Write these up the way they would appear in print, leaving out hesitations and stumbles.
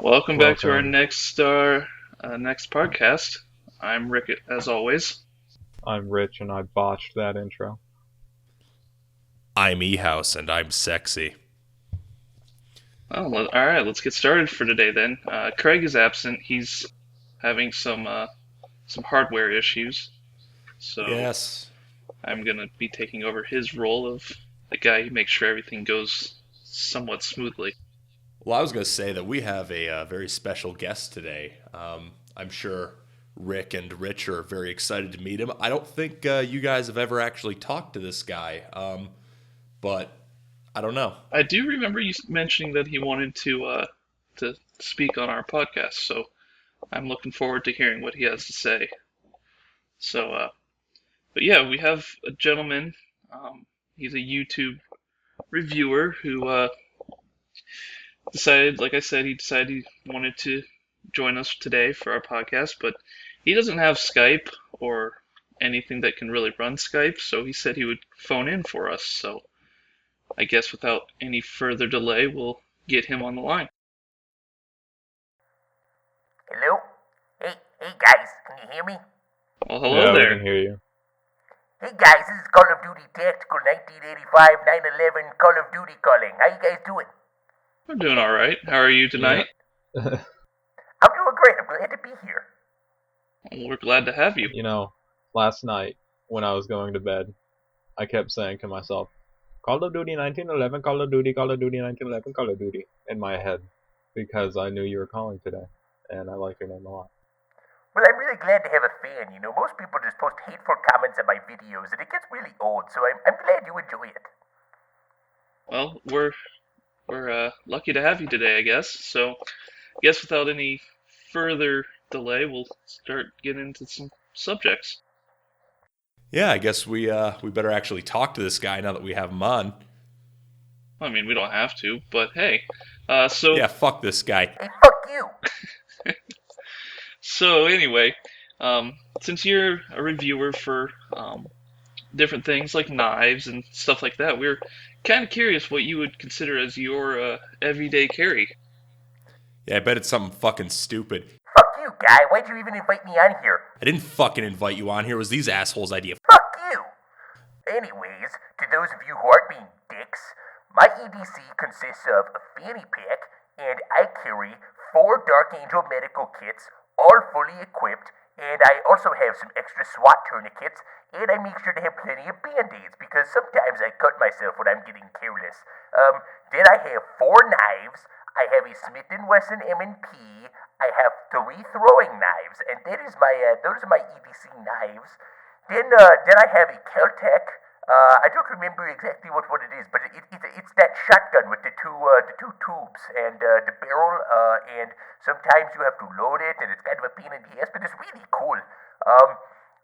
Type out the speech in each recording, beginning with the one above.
Welcome back to our Welcome. next podcast. I'm Rick, as always. I'm Rich, and I botched that intro. I'm E-House, and I'm sexy. All right, let's get started for today then. Craig is absent. He's having some hardware issues, so Yes. I'm gonna be taking over his role of the guy who makes sure everything goes somewhat smoothly. Well, I was going to say that we have a very special guest today. I'm sure Rick and Rich are very excited to meet him. I don't think you guys have ever actually talked to this guy, but I don't know. I do remember you mentioning that he wanted to speak on our podcast, so I'm looking forward to hearing what he has to say. So, but yeah, we have a gentleman. He's a YouTube reviewer who decided, like I said, he decided he wanted to join us today for our podcast, but he doesn't have Skype or anything that can really run Skype, so he said he would phone in for us. So I guess without any further delay, we'll get him on the line. Hello? Hey guys, can you hear me? Well, hello Yeah, we there. can hear you. Hey guys, this is Call of Duty Tactical 1985 9/11 Call of Duty calling. How you guys doing? We're doing all right. How are you tonight? I'm doing great. I'm glad to be here. Well, we're glad to have you. You know, last night when I was going to bed, I kept saying to myself, Call of Duty 1911, Call of Duty 1911, Call of Duty, in my head, because I knew you were calling today, and I like your name a lot. Well, I'm really glad to have a fan. You know, most people just post hateful comments on my videos, and it gets really old, so I'm glad you enjoy it. Well, we're lucky to have you today, I guess. So, I guess without any further delay, we'll start getting into some subjects. Yeah, I guess we better actually talk to this guy now that we have him on. I mean, we don't have to, but hey. Yeah, fuck this guy. Hey, fuck you! So anyway, since you're a reviewer for different things like knives and stuff like that, we're kind of curious what you would consider as your everyday carry. Yeah, I bet it's something fucking stupid. Fuck you, guy. Why'd you even invite me on here? I didn't fucking invite you on here. It was these assholes' idea. Fuck you! Anyways, to those of you who aren't being dicks, my EDC consists of a fanny pack, and I carry 4 Dark Angel medical kits, all fully equipped, and I also have some extra SWAT tourniquets, and I make sure to have plenty of band-aids, because sometimes I cut myself when I'm getting careless. Then I have 4 knives, I have a Smith & Wesson M&P, I have 3 throwing knives, and those are my EDC knives. Then I have a Keltec. I don't remember exactly what it is, but it's that shotgun with the two tubes and the barrel, and sometimes you have to load it, and it's kind of a pain in the ass, but it's really cool.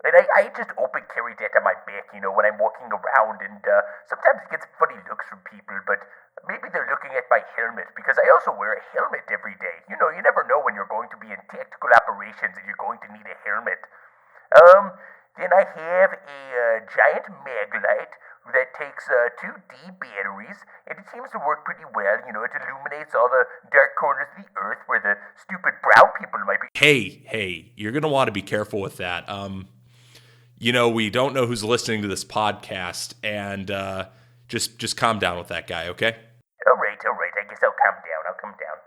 And I just open carry that on my back, you know, when I'm walking around, and sometimes it gets funny looks from people, but maybe they're looking at my helmet, because I also wear a helmet every day. You know, you never know when you're going to be in tactical operations and you're going to need a helmet. Then I have a giant maglite that takes 2D batteries, and it seems to work pretty well. You know, it illuminates all the dark corners of the earth where the stupid brown people might be. Hey, you're going to want to be careful with that. You know, we don't know who's listening to this podcast, and just calm down with that guy, okay? All right. I guess I'll calm down.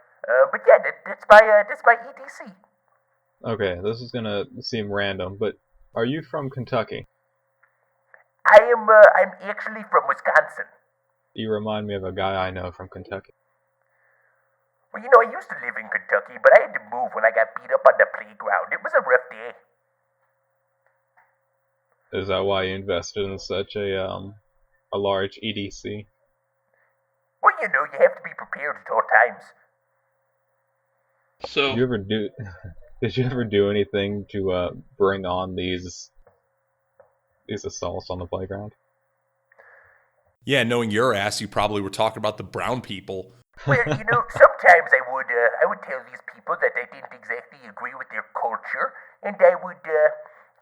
But yeah, that's my EDC. Okay, this is gonna seem random, but are you from Kentucky? I'm actually from Wisconsin. You remind me of a guy I know from Kentucky. Well, you know, I used to live in Kentucky, but I had to move when I got beat up on the playground. It was a rough day. Is that why you invested in such a large EDC? Well, you know, you have to be prepared at all times. So Did you ever do anything to bring on these assaults on the playground? Yeah, knowing your ass, you probably were talking about the brown people. Well, you know, sometimes I would tell these people that I didn't exactly agree with their culture, and I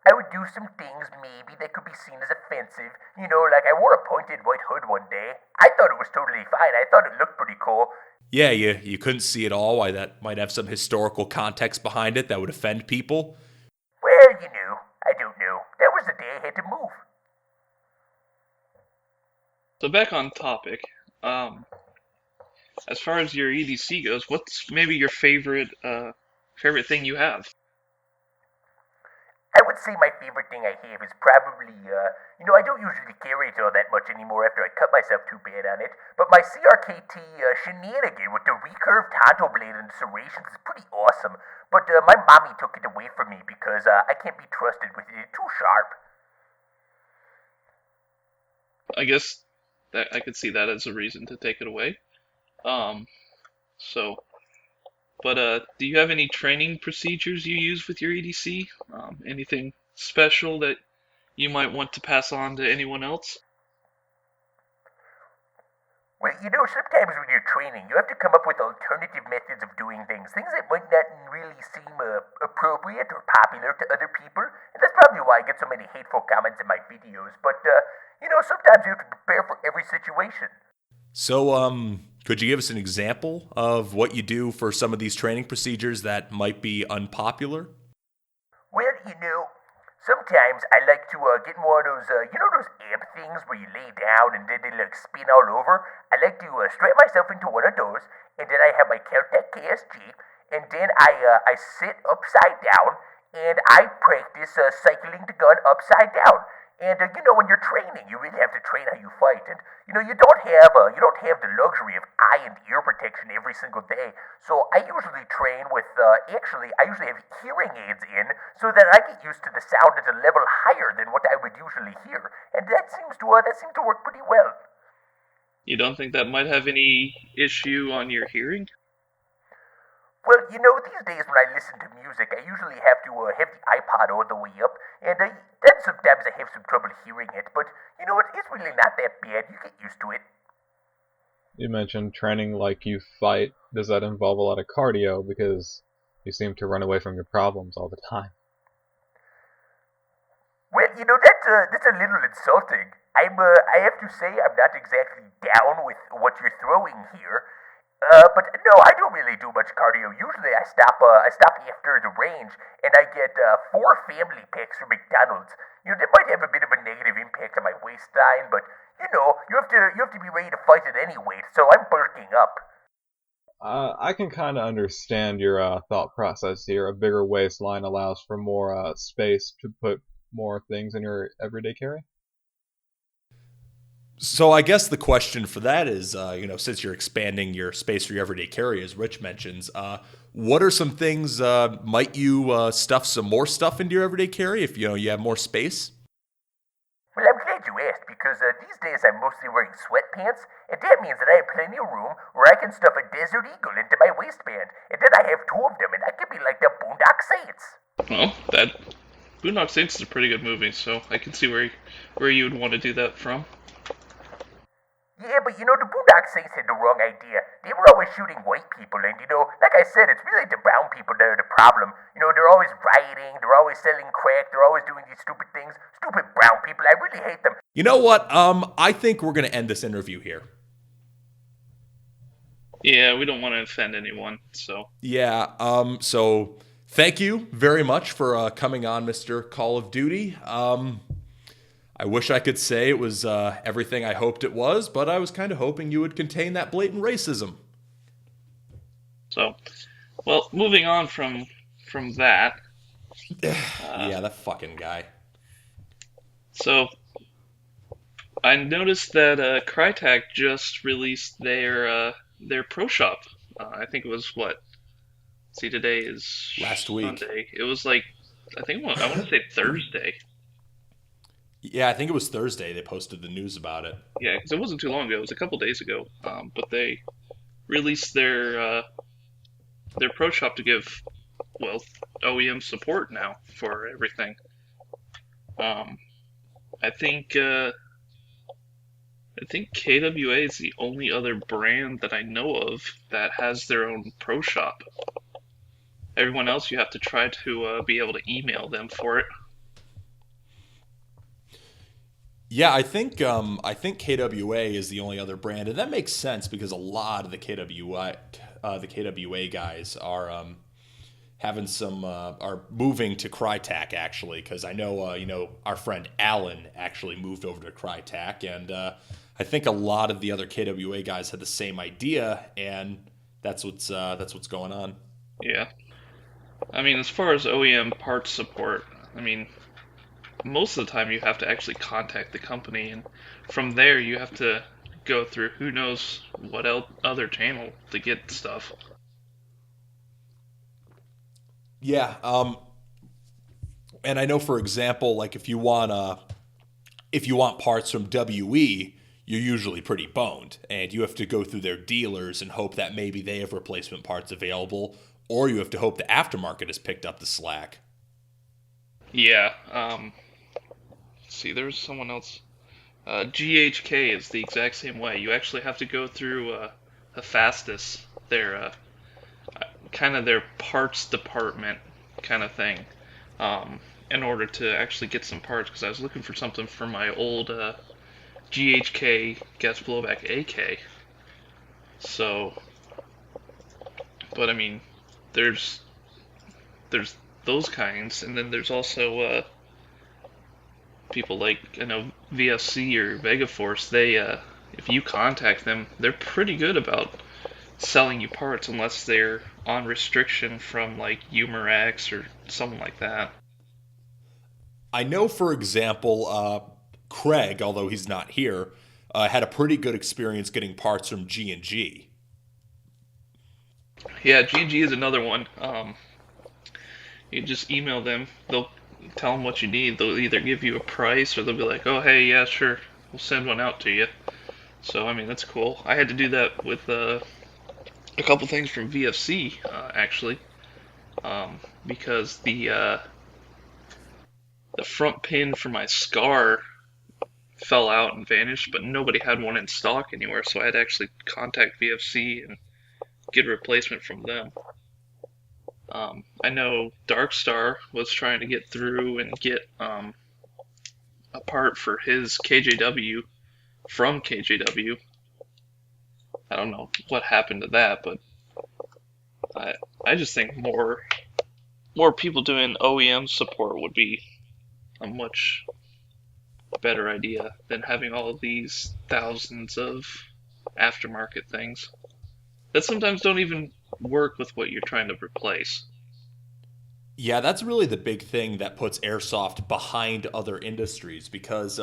I would do some things maybe that could be seen as offensive. You know, like I wore a pointed white hood one day. I thought it was totally fine. I thought it looked pretty cool. Yeah, you couldn't see at all why that might have some historical context behind it that would offend people. Well, you know, I don't know. That was the day I had to move. So back on topic. As far as your EDC goes, what's maybe your favorite thing you have? I would say my favorite thing I have is probably, I don't usually carry it all that much anymore after I cut myself too bad on it, but my CRKT shenanigan with the recurved Tonto blade and serrations is pretty awesome, but my mommy took it away from me because I can't be trusted with it. It's too sharp. I guess that I could see that as a reason to take it away. So, but do you have any training procedures you use with your EDC? Anything special that you might want to pass on to anyone else? Well, sometimes when you're training, you have to come up with alternative methods of doing things that might not really seem appropriate or popular to other people, and that's probably why I get so many hateful comments in my videos, but, sometimes you have to prepare for every situation. So, could you give us an example of what you do for some of these training procedures that might be unpopular? Well, sometimes I like to get more of those, those amp things where you lay down and then they spin all over. I like to strap myself into one of those, and then I have my Krytac KSG, and then I sit upside down, and I practice cycling the gun upside down. And when you're training, you really have to train how you fight, and you don't have the luxury of eye and ear protection every single day. So I usually train with I usually have hearing aids in so that I get used to the sound at a level higher than what I would usually hear, and that seems to work pretty well. You don't think that might have any issue on your hearing? Well, these days when I listen to music, I usually have to have the iPod all the way up, and then sometimes I have some trouble hearing it, but it's really not that bad. You get used to it. You mentioned training like you fight. Does that involve a lot of cardio? Because you seem to run away from your problems all the time. Well, that's a little insulting. I have to say I'm not exactly down with what you're throwing here. But no, I don't really do much cardio. Usually I stop after the range, and I get 4 family packs from McDonald's. That might have a bit of a negative impact on my waistline, but you have to be ready to fight at any weight, so I'm bulking up. I can kind of understand your thought process here. A bigger waistline allows for more space to put more things in your everyday carry. So I guess the question for that is, since you're expanding your space for your everyday carry, as Rich mentions, what are some things, might you stuff some more stuff into your everyday carry if you have more space? Well, I'm glad you asked, because these days I'm mostly wearing sweatpants, and that means that I have plenty of room where I can stuff a Desert Eagle into my waistband, and then I have 2 of them, and I can be like the Boondock Saints. Well, that Boondock Saints is a pretty good movie, so I can see where you would want to do that from. Yeah, but the Boondock Saints had the wrong idea. They were always shooting white people, and like I said, it's really the brown people that are the problem. They're always rioting, they're always selling crack, they're always doing these stupid things. Stupid brown people, I really hate them. You know what? I think we're going to end this interview here. Yeah, we don't want to offend anyone, so. Yeah, so thank you very much for coming on, Mr. Call of Duty. I wish I could say it was everything I hoped it was, but I was kind of hoping you would contain that blatant racism. So, well, moving on from that. Yeah, that fucking guy. So, I noticed that Krytac just released their pro shop. I think it was See, today is last week. Sunday. It was I want to say Thursday. Yeah, I think it was Thursday they posted the news about it. Yeah, because it wasn't too long ago. It was a couple days ago. But they released their pro shop to give, OEM support now for everything. I think KWA is the only other brand that I know of that has their own pro shop. Everyone else, you have to try to be able to email them for it. Yeah, I think KWA is the only other brand, and that makes sense because a lot of the KWA guys are having some are moving to Krytac actually, because I know our friend Alan actually moved over to Krytac, and I think a lot of the other KWA guys had the same idea, and that's what's going on. Yeah. I mean, as far as OEM parts support, I mean, most of the time you have to actually contact the company, and from there you have to go through who knows what other channel to get stuff. Yeah, and I know for example, like if you want parts from WE, you're usually pretty boned, and you have to go through their dealers and hope that maybe they have replacement parts available, or you have to hope the aftermarket has picked up the slack. Yeah. See, there's someone else. GHK is the exact same way. You actually have to go through Hephaestus, their kind of their parts department kind of thing, in order to actually get some parts. Because I was looking for something for my old GHK gas blowback AK. So, but I mean, there's there's those kinds, and then there's also people like I know VFC or Vegaforce. They if you contact them, they're pretty good about selling you parts unless they're on restriction from like Umarax or something like that. I know, for example, Craig, although he's not here, had a pretty good experience getting parts from G&G. Yeah, G&G is another one. You just email them. They'll tell them what you need. They'll either give you a price or they'll be like, "Oh, hey, yeah, sure, we'll send one out to you." So I mean, that's cool. I had to do that with a couple things from VFC actually, because the front pin for my Scar fell out and vanished, but nobody had one in stock anywhere, so I had to actually contact VFC and get a replacement from them. I know Darkstar was trying to get through and get a part for his KJW from KJW. I don't know what happened to that, but I I just think more people doing OEM support would be a much better idea than having all of these thousands of aftermarket things that sometimes don't even work with what you're trying to replace. Yeah, that's really the big thing that puts airsoft behind other industries because,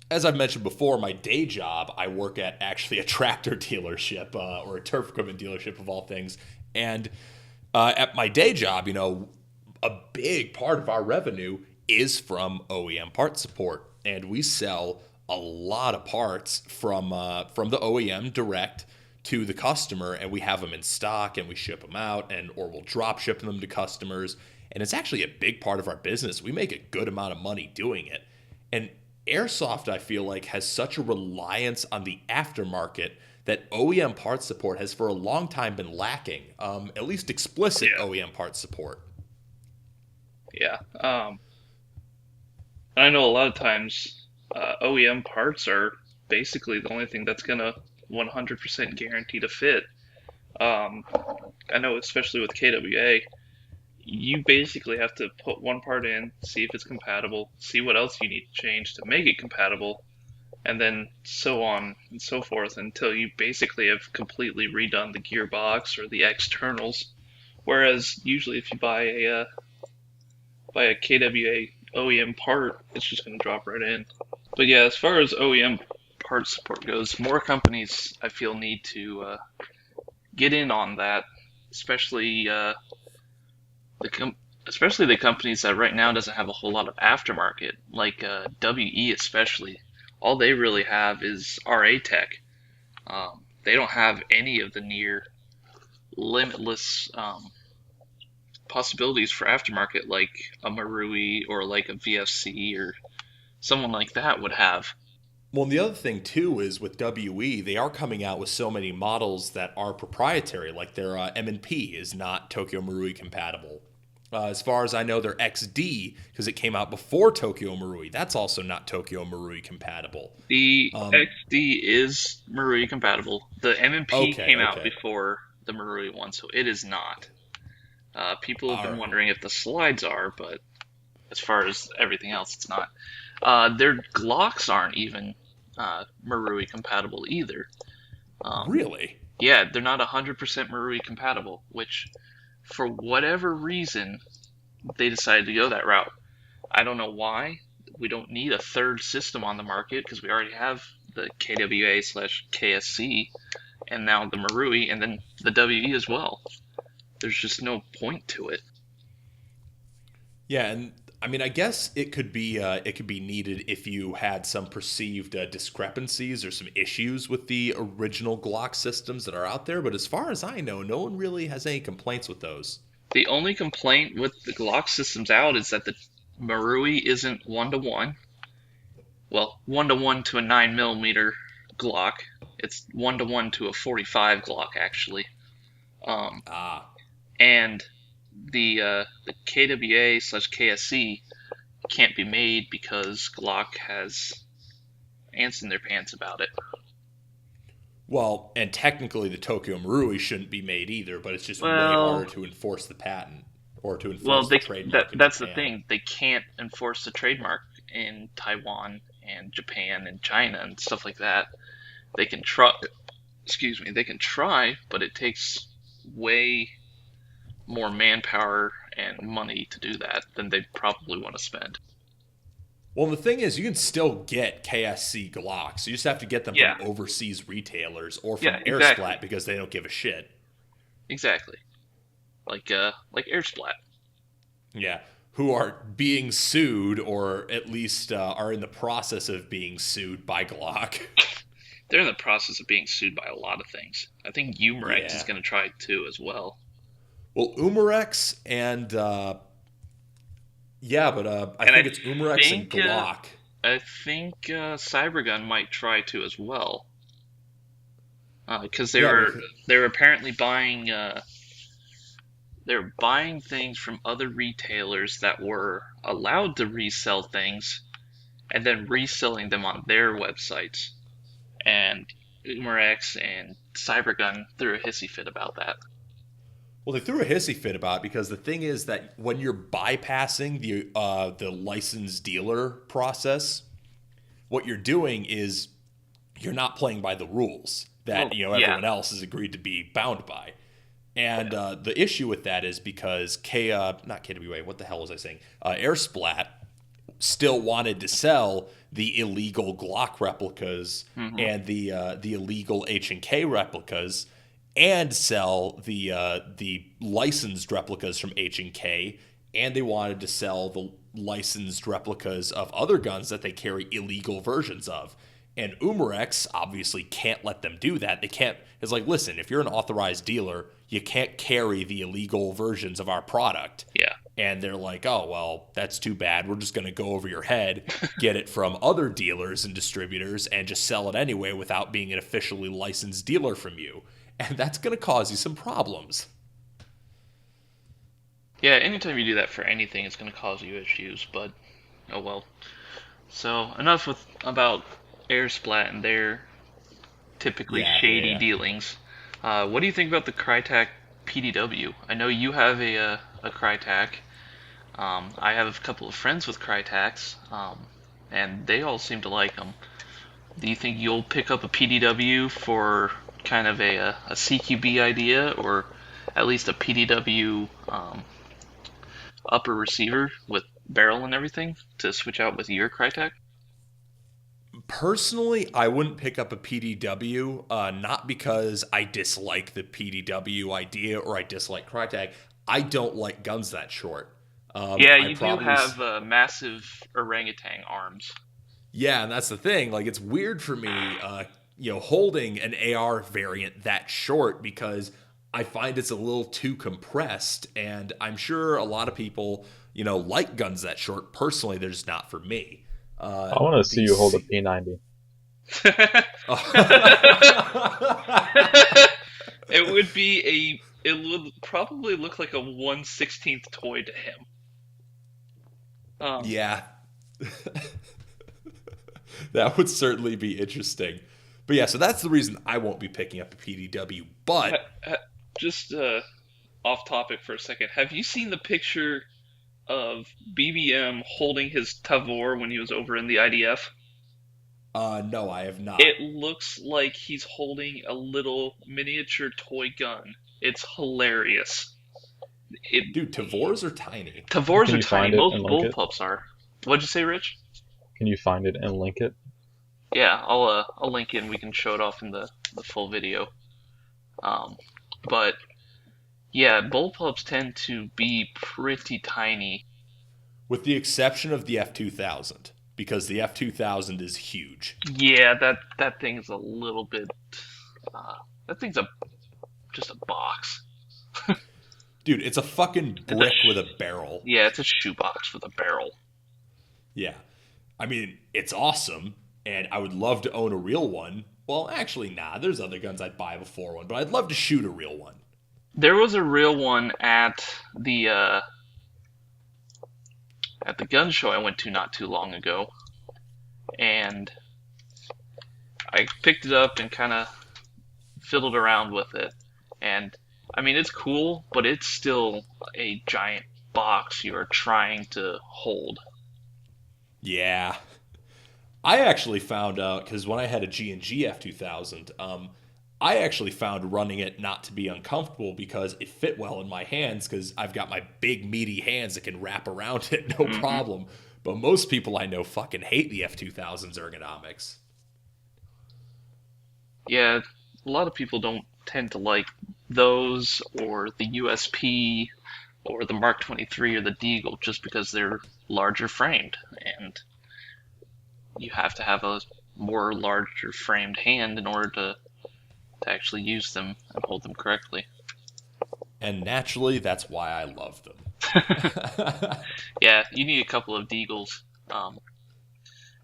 as I've mentioned before, my day job, I work at actually a tractor dealership or a turf equipment dealership of all things. And at my day job, a big part of our revenue is from OEM part support. And we sell a lot of parts from the OEM direct to the customer, and we have them in stock and we ship them out, and or we'll drop ship them to customers. And it's actually a big part of our business. We make a good amount of money doing it. And airsoft, I feel like, has such a reliance on the aftermarket that OEM parts support has for a long time been lacking, at least explicit Yeah, OEM parts support. yeah. And I know a lot of times OEM parts are basically the only thing that's gonna 100% guarantee to fit. Um, I know, especially with KWA, you basically have to put one part in, see if it's compatible, see what else you need to change to make it compatible, and then so on and so forth until you basically have completely redone the gearbox or the externals. Whereas usually if you buy a KWA OEM part, it's just going to drop right in. But yeah, as far as OEM part support goes, more companies I feel need to get in on that, especially the especially the companies that right now doesn't have a whole lot of aftermarket, like WE especially. All they really have is RA Tech. They don't have any of the near limitless possibilities for aftermarket like a Marui or like a VFC or someone like that would have. Well, and the other thing too is with WE, they are coming out with so many models that are proprietary, like their M&P is not Tokyo Marui compatible. As far as I know, they're XD because it came out before Tokyo Marui. That's also not Tokyo Marui compatible. The XD is Marui compatible. The M&P came out Okay. before the Marui one, so it is not. People have been Alright. wondering if the slides are, but as far as everything else, it's not. Their Glocks aren't even Marui compatible either. Really? Yeah, they're not 100% Marui compatible, which, for whatever reason, they decided to go that route. I don't know why. We don't need a third system on the market because we already have the KWA/KSC and now the Marui and then the WE as well. There's just no point to it. Yeah, and I mean, I guess it could be needed if you had some perceived discrepancies or some issues with the original Glock systems that are out there. But as far as I know, no one really has any complaints with those. The only complaint with the Glock systems out is that the Marui isn't 1-to-1. Well, 1-to-1 to a 9mm Glock. It's 1-to-1 to a 45 Glock, actually. And the KWA/KSC can't be made because Glock has ants in their pants about it. Well, and technically the Tokyo Marui shouldn't be made either, but it's just way Well- harder to enforce the patent or to enforce Well, the trademark. in that's the Japan. thing. They can't enforce the trademark in Taiwan and Japan and China and stuff like that. They can try. Excuse me. They can try, but it takes way more manpower and money to do that than they probably want to spend. Well, the thing is, you can still get KSC Glocks. You just have to get them Yeah. from overseas retailers or from Yeah, Airsplat exactly. because they don't give a shit. Exactly. Like Airsplat. Yeah, who are being sued or at least are in the process of being sued by Glock. They're in the process of being sued by a lot of things. I think Umarex Yeah. is going to try too as well. Well, Umarex and I And think it's Umarex and think, Glock. I think Cybergun might try to as well, because they were apparently buying things from other retailers that were allowed to resell things, and then reselling them on their websites. And Umarex and Cybergun threw a hissy fit about that. Well, they threw a hissy fit about it because the thing is that when you're bypassing the licensed dealer process, what you're doing is you're not playing by the rules that everyone else has agreed to be bound by. And the issue with that is because not KWA, what the hell was I saying? Airsplat still wanted to sell the illegal Glock replicas and the illegal H&K replicas, and sell the licensed replicas from H&K, and they wanted to sell the licensed replicas of other guns that they carry illegal versions of. And Umarex obviously can't let them do that. They can't. It's like, listen, if you're an authorized dealer, you can't carry the illegal versions of our product. Yeah. And they're like, oh, well, that's too bad. We're just going to go over your head, get it from other dealers and distributors, and just sell it anyway without being an officially licensed dealer from you. And that's going to cause you some problems. Yeah, anytime you do that for anything, it's going to cause you issues, but oh well. So, enough about Airsplat and their typically shady dealings. What do you think about the Krytac PDW? I know you have a Krytac. I have a couple of friends with Krytacs, and they all seem to like them. Do you think you'll pick up a PDW for kind of a CQB idea, or at least a PDW upper receiver with barrel and everything to switch out with your Krytac? Personally, I wouldn't pick up a PDW, not because I dislike the PDW idea or I dislike Krytac. I don't like guns that short. You do have massive orangutan arms. Yeah, and that's the thing. Like, it's weird for me, holding an AR variant that short because I find it's a little too compressed, and I'm sure a lot of people, like guns that short. Personally, they're just not for me. I want to see you hold a P90. It would be it would probably look like a 1/16th toy to him. Um, Yeah. That would certainly be interesting. But yeah, so that's the reason I won't be picking up a PDW. But just off topic for a second. Have you seen the picture of BBM holding his Tavor when he was over in the IDF? no, I have not. It looks like he's holding a little miniature toy gun. It's hilarious. Dude, Tavors are tiny. Tavors Can are you find tiny. it Most and link it? bullpups are. What'd you say, Rich? Can you find it and link it? Yeah, I'll link it and we can show it off in the full video. But yeah, bullpups tend to be pretty tiny. With the exception of the F2000, because the F2000 is huge. Yeah, that thing's a little bit. That thing's just a box. Dude, it's a fucking brick with a barrel. Yeah, it's a shoebox with a barrel. Yeah. I mean, it's awesome, and I would love to own a real one. Well, actually, nah, there's other guns I'd buy before one, but I'd love to shoot a real one. There was a real one at the gun show I went to not too long ago, and I picked it up and kind of fiddled around with it. And I mean, it's cool, but it's still a giant box you are trying to hold. Yeah. I actually found out, because when I had a G&G F2000, I actually found running it not to be uncomfortable because it fit well in my hands because I've got my big meaty hands that can wrap around it, no problem. But most people I know fucking hate the F2000's ergonomics. Yeah, a lot of people don't tend to like those or the USP or the Mark 23 or the Deagle just because they're larger framed, and you have to have a more larger framed hand in order to actually use them and hold them correctly. And naturally, that's why I love them. Yeah, you need a couple of Deagles. And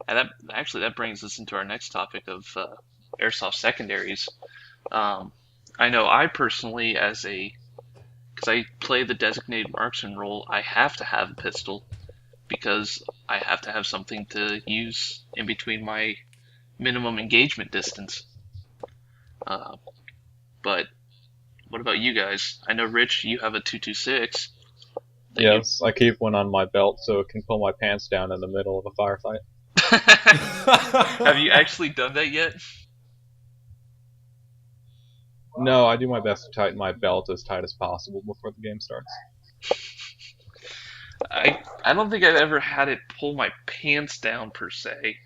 that brings us into our next topic of Airsoft Secondaries. I know I personally, because I play the designated marksman role, I have to have a pistol because I have to have something to use in between my minimum engagement distance. But what about you guys? I know, Rich, you have a 226. Yes, I keep one on my belt so it can pull my pants down in the middle of a firefight. Have you actually done that yet? No, I do my best to tighten my belt as tight as possible before the game starts. I don't think I've ever had it pull my pants down per se,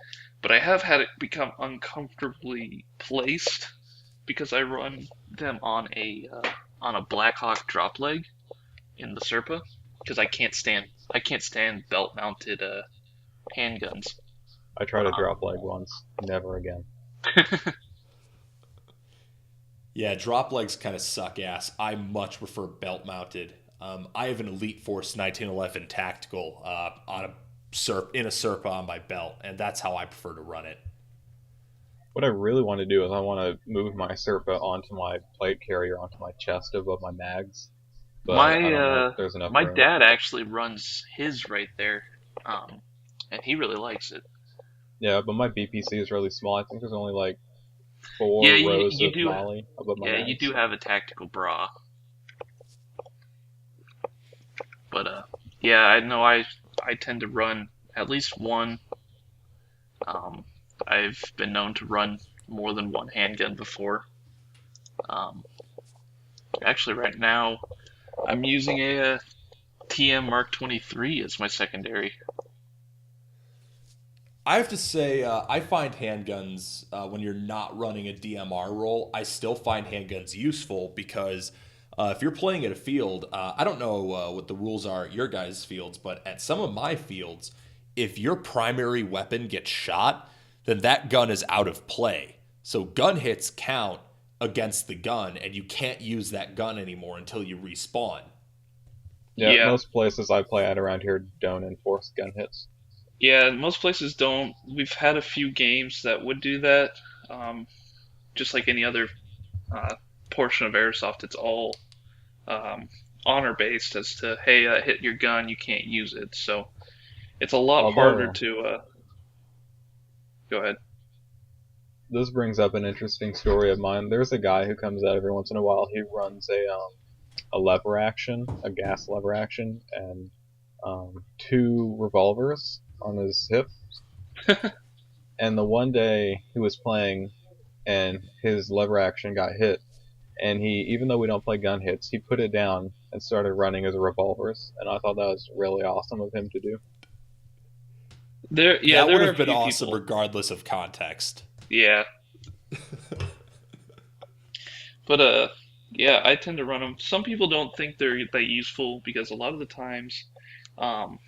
but I have had it become uncomfortably placed because I run them on a Blackhawk drop leg in the Serpa because I can't stand belt mounted handguns. I tried a drop leg once, never again. Yeah, drop legs kind of suck ass. I much prefer belt mounted. I have an Elite Force 1911 tactical in a Serpa on my belt, and that's how I prefer to run it. What I really want to do is I want to move my Serpa onto my plate carrier, onto my chest above my mags. But I don't know if there's enough my room. dad actually runs his right there, and he really likes it. Yeah, but my BPC is really small. I think there's only like 4 Yeah, rows you of do. molly above my Yeah, mags. you do have a tactical bra. But yeah, I know I tend to run at least one. I've been known to run more than one handgun before. Actually, right now, I'm using a TM Mark 23 as my secondary. I have to say, I find handguns, when you're not running a DMR role, I still find handguns useful because if you're playing at a field, I don't know what the rules are at your guys' fields, but at some of my fields, if your primary weapon gets shot, then that gun is out of play. So gun hits count against the gun, and you can't use that gun anymore until you respawn. Yeah, most places I play at around here don't enforce gun hits. Yeah, most places don't. We've had a few games that would do that. Just like any other portion of Airsoft, it's all um, honor based as to, hey, I hit your gun, you can't use it. So it's a lot harder Although, to go ahead. this brings up an interesting story of mine. There's a guy who comes out every once in a while. He runs a lever action, a gas lever action, and two revolvers on his hip. And the one day he was playing, and his lever action got hit, and he, even though we don't play gun hits, he put it down and started running his revolvers, and I thought that was really awesome of him to do. There, yeah, That would there are have a been few awesome people. regardless of context. Yeah, but yeah, I tend to run them. Some people don't think they're that useful because a lot of the times, um,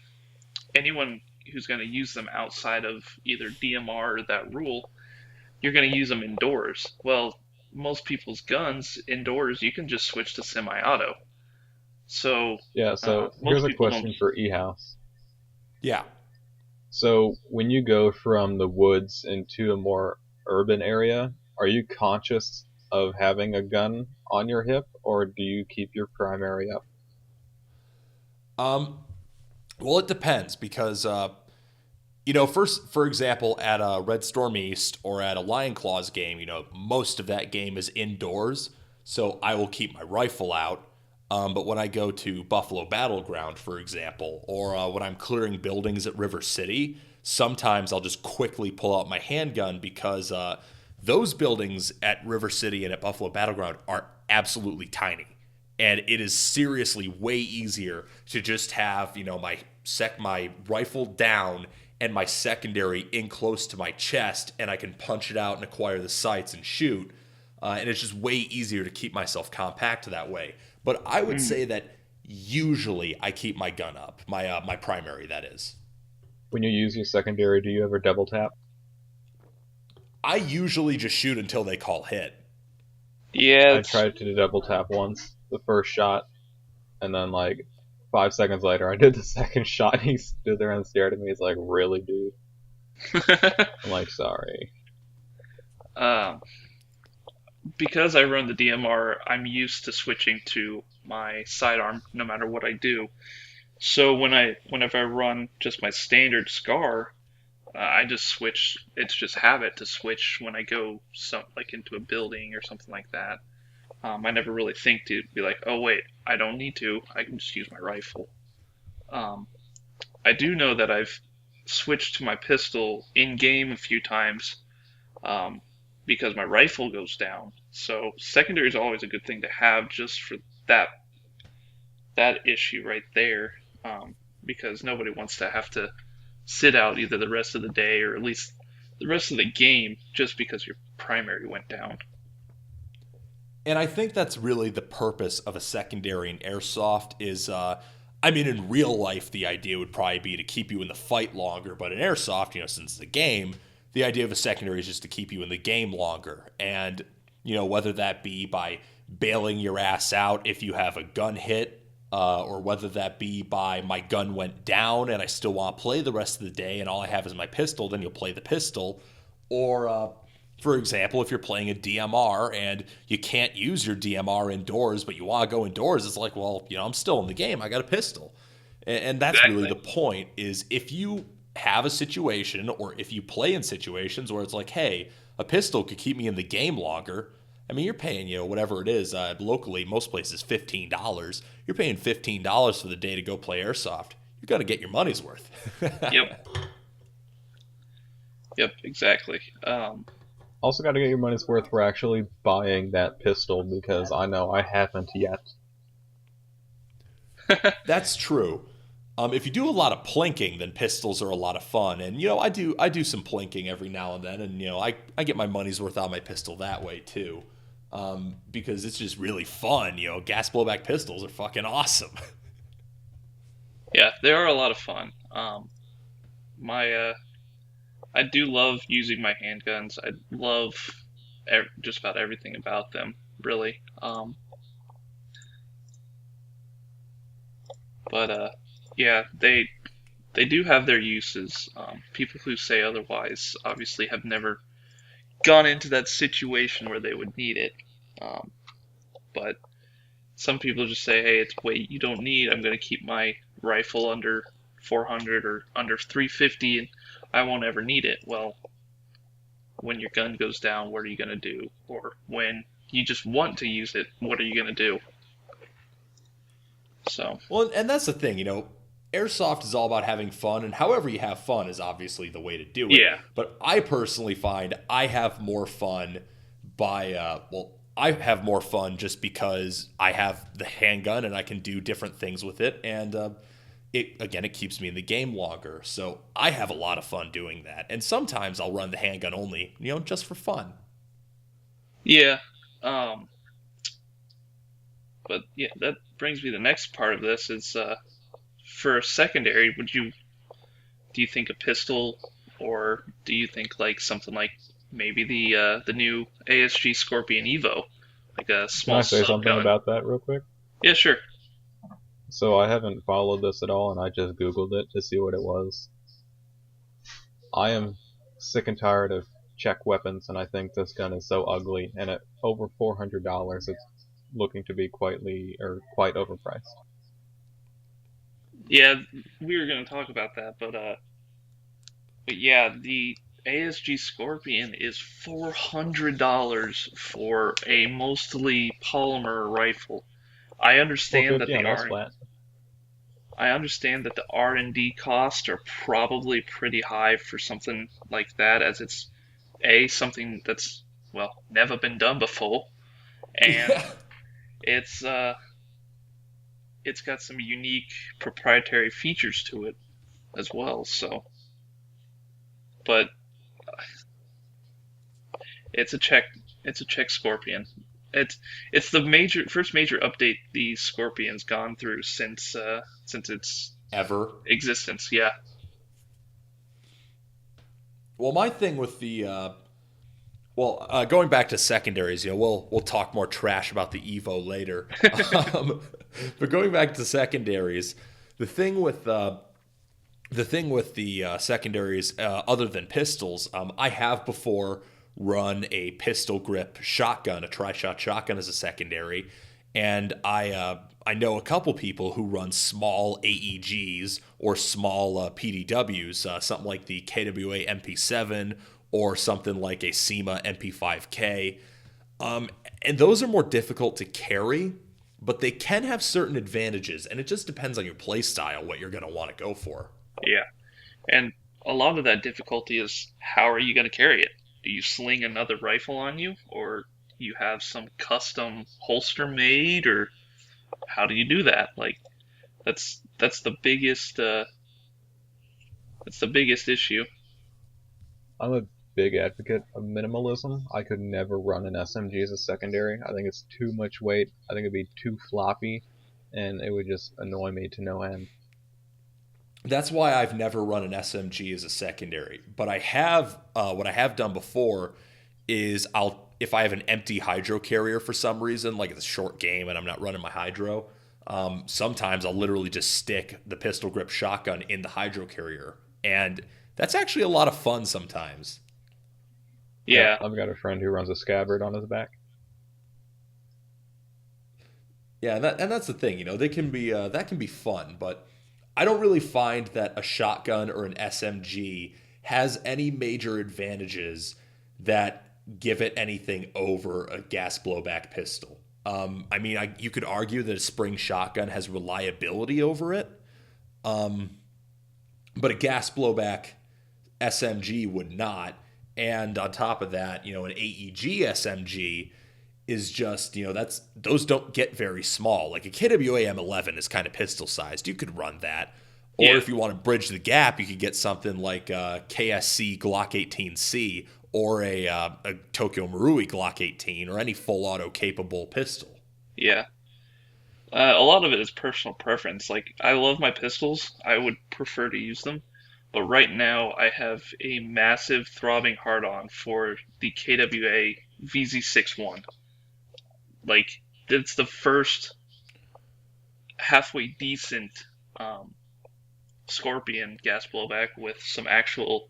anyone who's going to use them outside of either DMR or that rule, you're going to use them indoors. Well, most people's guns indoors, you can just switch to semi-auto. So Yeah, so here's most a people don't. question for eHouse. Yeah. So when you go from the woods into a more urban area, are you conscious of having a gun on your hip, or do you keep your primary up? Um, well, it depends because, first, for example, at a Red Storm East or at a Lion Claws game, most of that game is indoors, so I will keep my rifle out. But when I go to Buffalo Battleground, for example, or when I'm clearing buildings at River City, sometimes I'll just quickly pull out my handgun because those buildings at River City and at Buffalo Battleground are absolutely tiny. And it is seriously way easier to just have, my rifle down and my secondary in close to my chest, and I can punch it out and acquire the sights and shoot. And it's just way easier to keep myself compact that way. But I would Mm. say that usually I keep my gun up, my primary, that is. When you use your secondary, do you ever double tap? I usually just shoot until they call hit. Yeah, I it's tried to double tap once, the first shot, and then like 5 seconds later, I did the second shot. And he stood there and stared at me. He's like, "Really, dude?" I'm like, "Sorry." um, because I run the DMR, I'm used to switching to my sidearm no matter what I do. So whenever I run just my standard SCAR, I just switch. It's just habit to switch when I go like into a building or something like that. I never really think to be like, oh wait, I don't need to. I can just use my rifle. Um, I do know that I've switched to my pistol in game a few times um, because my rifle goes down. So secondary is always a good thing to have just for that issue right there, because nobody wants to have to sit out either the rest of the day or at least the rest of the game just because your primary went down. And I think that's really the purpose of a secondary in airsoft is, in real life, the idea would probably be to keep you in the fight longer. But in airsoft, since it's a game, the idea of a secondary is just to keep you in the game longer. And, whether that be by bailing your ass out if you have a gun hit, or whether that be by my gun went down and I still want to play the rest of the day and all I have is my pistol, then you'll play the pistol. Or, for example, if you're playing a DMR and you can't use your DMR indoors, but you want to go indoors, it's like, well, I'm still in the game. I got a pistol. And that's really Exactly. the point is if you have a situation or if you play in situations where it's like, hey, a pistol could keep me in the game longer. You're paying, whatever it is, locally, most places, $15. You're paying $15 for the day to go play airsoft. You're going to get your money's worth. Yep. Yep. Exactly. Also, got to get your money's worth for actually buying that pistol because I know I haven't yet. That's true. If you do a lot of plinking, then pistols are a lot of fun. And I do some plinking every now and then, and I get my money's worth out of my pistol that way too, because it's just really fun. Gas blowback pistols are fucking awesome. Yeah, they are a lot of fun. My I do love using my handguns. I love just about everything about them, really. But yeah, they do have their uses. People who say otherwise obviously have never gone into that situation where they would need it. But some people just say, hey, it's weight you don't need. I'm going to keep my rifle under 400 or under 350 and I won't ever need it. Well, when your gun goes down, what are you going to do? Or when you just want to use it, what are you going to do? So, Well, and that's the thing, airsoft is all about having fun, and however you have fun is obviously the way to do it. yeah. But I personally find I have more fun I have more fun just because I have the handgun and I can do different things with it, and it keeps me in the game longer. So I have a lot of fun doing that, and sometimes I'll run the handgun only, just for fun. Yeah. But yeah, that brings me to the next part of this is for a secondary, do you think a pistol, or do you think like something like maybe the new ASG Scorpion EVO, like a Can small I say sub something gun? about that real quick? Yeah, sure. So I haven't followed this at all, and I just Googled it to see what it was. I am sick and tired of Czech weapons, and I think this gun is so ugly, and at over $400, it's looking to be quite overpriced. Yeah, we were gonna talk about that, but yeah, the ASG Scorpion is $400 for a mostly polymer rifle. I understand that 450 on S-flat. I understand that the R&D costs are probably pretty high for something like that, as it's something that's never been done before, and Yeah. it's it's got some unique proprietary features to it as well. So, but it's a Czech Scorpion. It's the first major update the Scorpion's gone through since its Ever. existence. Yeah. Well, my thing with going back to secondaries, we'll talk more trash about the Evo later. But going back to secondaries, the thing with the secondaries, other than pistols, I have before run a pistol grip shotgun, a tri-shot shotgun as a secondary, and I know a couple people who run small AEGs or small PDWs, something like the KWA MP7 or something like a SEMA MP5K. And those are more difficult to carry, but they can have certain advantages, and it just depends on your play style, what you're going to want to go for. Yeah. And a lot of that difficulty is how are you going to carry it? Do you sling another rifle on you, or you have some custom holster made, or how do you do that? Like that's the biggest issue. I'm a big advocate of minimalism. I could never run an SMG as a secondary. I think it's too much weight. I think it'd be too floppy, and it would just annoy me to no end. That's why I've never run an SMG as a secondary. But I have what I have done before is if I have an empty hydro carrier for some reason, like it's a short game and I'm not running my hydro, sometimes I'll literally just stick the pistol grip shotgun in the hydro carrier, and that's actually a lot of fun sometimes. Yeah. I've got a friend who runs a scabbard on his back. Yeah, and that's the thing, they can be that can be fun, but I don't really find that a shotgun or an SMG has any major advantages that give it anything over a gas blowback pistol. You could argue that a spring shotgun has reliability over it, but a gas blowback SMG would not. And on top of that, an AEG SMG is just, those don't get very small. Like a KWA M11 is kind of pistol sized. You could run that. Or if you want to bridge the gap, you could get something like a KSC Glock 18C or a Tokyo Marui Glock 18 or any full auto capable pistol. Yeah. A lot of it is personal preference. Like, I love my pistols. I would prefer to use them. But right now, I have a massive throbbing hard-on for the KWA VZ61. Like, it's the first halfway decent Scorpion gas blowback with some actual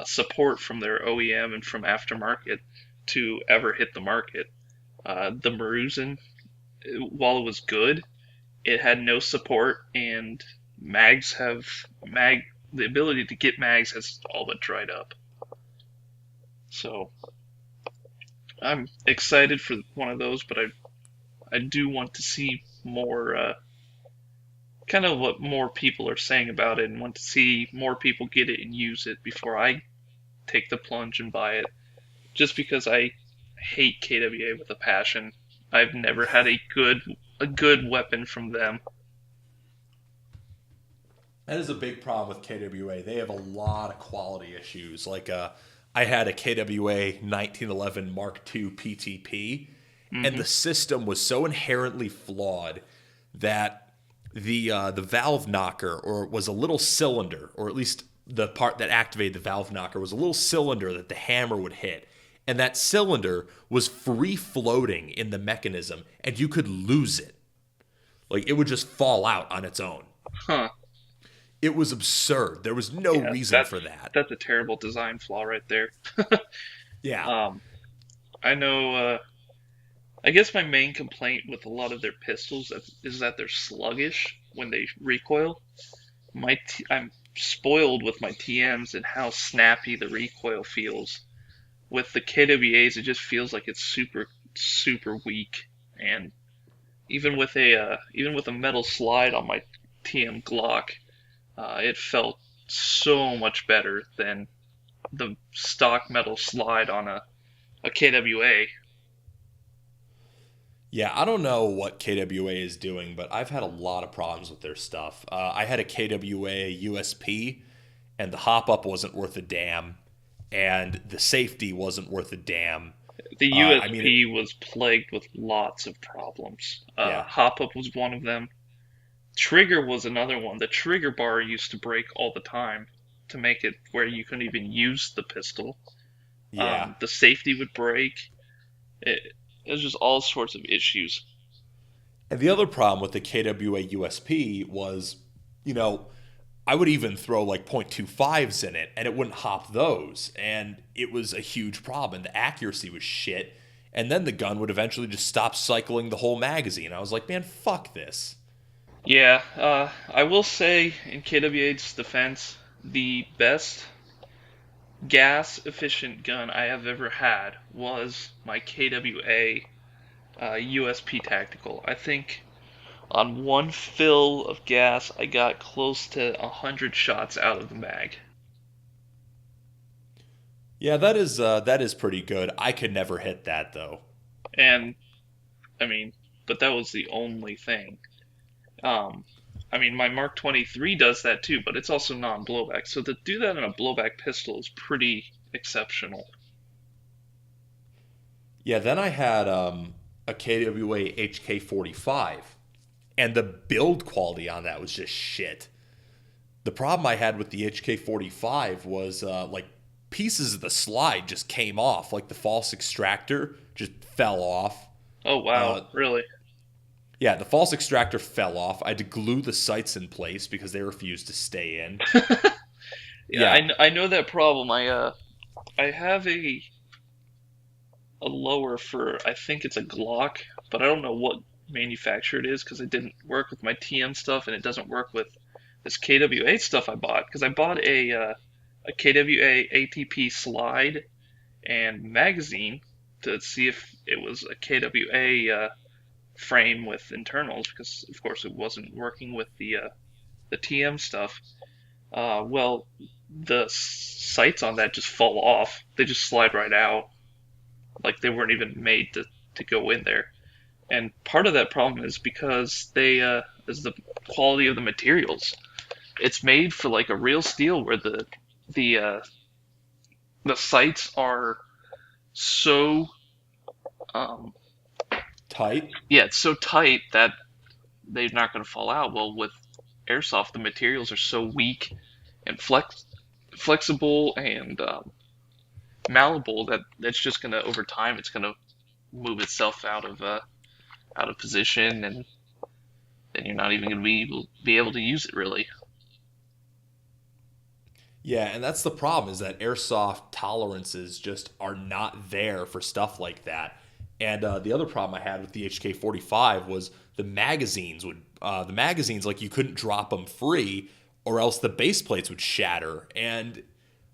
support from their OEM and from aftermarket to ever hit the market. The Maruzen while it was good, it had no support, and mags have mag the ability to get mags has all but dried up. So I'm excited for one of those, but I do want to see more, kind of what more people are saying about it, and want to see more people get it and use it before I take the plunge and buy it. Just because I hate KWA with a passion. I've never had a good weapon from them. That is a big problem with KWA. They have a lot of quality issues. Like I had a KWA 1911 Mark II PTP, and the system was so inherently flawed that the valve knocker, or was a little cylinder, or at least the part that activated the valve knocker was a little cylinder that the hammer would hit. And that cylinder was free floating in the mechanism, and you could lose it. Like, it would just fall out on its own. Huh. It was absurd. There was no reason for that. That's a terrible design flaw right there. Yeah. I know, I guess my main complaint with a lot of their pistols is that they're sluggish when they recoil. I'm spoiled with my TMs and how snappy the recoil feels. With the KWAs, it just feels like it's super, super weak. And even with a metal slide on my TM Glock, it felt so much better than the stock metal slide on a KWA. Yeah, I don't know what KWA is doing, but I've had a lot of problems with their stuff. I had a KWA USP, and the hop-up wasn't worth a damn, and the safety wasn't worth a damn. The USP was plagued with lots of problems. Hop-up was one of them. Trigger was another one. The trigger bar used to break all the time to make it where you couldn't even use the pistol. Yeah. The safety would break. It was just all sorts of issues. And the other problem with the KWA USP was, I would even throw like .25s in it, and it wouldn't hop those. And it was a huge problem. And the accuracy was shit. And then the gun would eventually just stop cycling the whole magazine. I was like, man, fuck this. Yeah, I will say, in KWA's defense, the best gas-efficient gun I have ever had was my KWA USP Tactical. I think on one fill of gas, I got close to 100 shots out of the mag. Yeah, that is pretty good. I could never hit that, though. And, but that was the only thing. My Mark 23 does that too, but it's also non-blowback. So to do that in a blowback pistol is pretty exceptional. Yeah, then I had a KWA HK45, and the build quality on that was just shit. The problem I had with the HK45 was pieces of the slide just came off, like the false extractor just fell off. Oh wow, really? Yeah, the false extractor fell off. I had to glue the sights in place because they refused to stay in. Yeah. I know that problem. I have a lower for, I think it's a Glock, but I don't know what manufacturer it is because it didn't work with my TM stuff, and it doesn't work with this KWA stuff I bought, because I bought a KWA ATP slide and magazine to see if it was a KWA frame with internals, because of course it wasn't working with the TM stuff. Well, the sights on that just fall off. They just slide right out, like they weren't even made to go in there. And part of that problem is because is the quality of the materials. It's made for like a real steel, where the sights are so tight. Yeah, it's so tight that they're not going to fall out. Well, with airsoft, the materials are so weak and flexible and malleable that it's just going to, over time, it's going to move itself out of position, and then you're not even going to be able to use it really. Yeah, and that's the problem, is that airsoft tolerances just are not there for stuff like that. And the other problem I had with the HK45 was the magazines like you couldn't drop them free, or else the base plates would shatter. And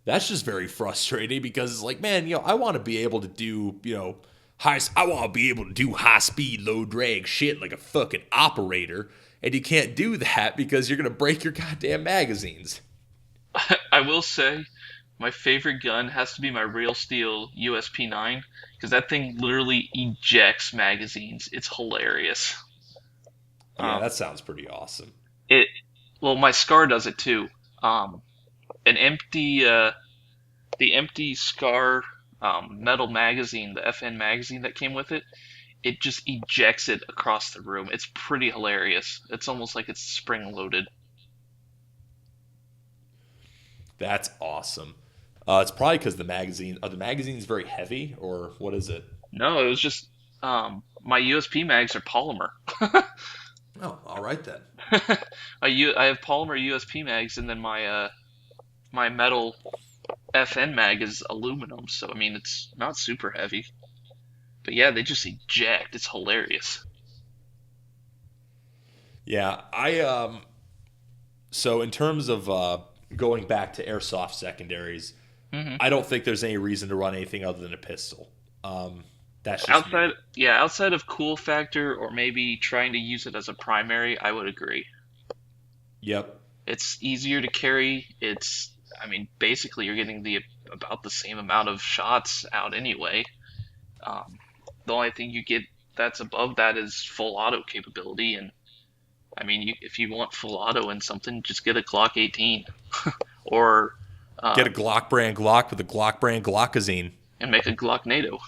that's just very frustrating because it's like, man, I want to be able to do, I want to be able to do high speed, low drag shit like a fucking operator. And you can't do that because you're going to break your goddamn magazines. I will say, my favorite gun has to be my Real Steel USP9, because that thing literally ejects magazines. It's hilarious. Yeah, that sounds pretty awesome. Well, my Scar does it too. The empty Scar metal magazine, the FN magazine that came with it, it just ejects it across the room. It's pretty hilarious. It's almost like it's spring loaded. That's awesome. It's probably because are the magazines very heavy, or what is it? No, it was just my USP mags are polymer. Oh, all right then. I have polymer USP mags, and then my metal FN mag is aluminum, so I mean it's not super heavy. But yeah, they just eject. It's hilarious. Yeah, so in terms of going back to airsoft secondaries, I don't think there's any reason to run anything other than a pistol. That's just outside of cool factor, or maybe trying to use it as a primary, I would agree. Yep. It's easier to carry. Basically you're getting about the same amount of shots out anyway. The only thing you get that's above that is full auto capability, and if you want full auto in something, just get a Glock 18, or get a Glock brand Glock with a Glock brand Glockazine, and make a Glock NATO.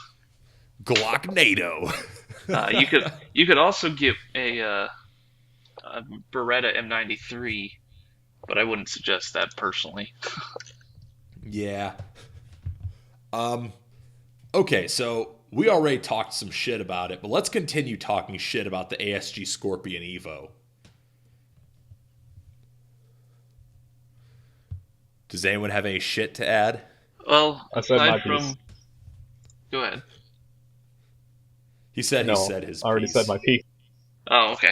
Glock NATO. You could also get a Beretta M93, but I wouldn't suggest that personally. Yeah. Okay, so we already talked some shit about it, but let's continue talking shit about the ASG Scorpion EVO. Does anyone have any shit to add? Well, I said my aside piece. from... Go ahead. He said No, his I already piece. said my piece. Oh, okay.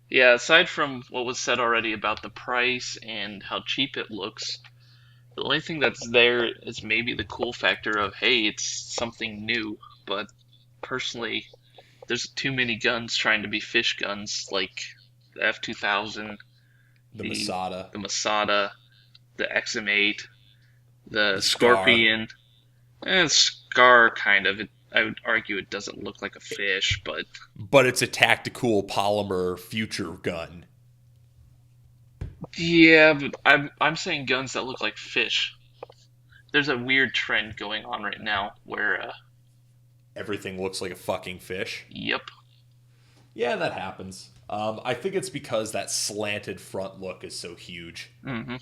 Yeah, aside from what was said already about the price and how cheap it looks, the only thing that's there is maybe the cool factor of, hey, it's something new. But personally, there's too many guns trying to be fish guns, like the F2000, The Masada. the Masada, the XM8, the Scar. Scorpion, and Scar kind of. I would argue it doesn't look like a fish, but it's a tactical polymer future gun. Yeah, but I'm saying guns that look like fish. There's a weird trend going on right now where Everything looks like a fucking fish. Yep. Yeah, that happens. I think it's because that slanted front look is so huge. Mm-hmm.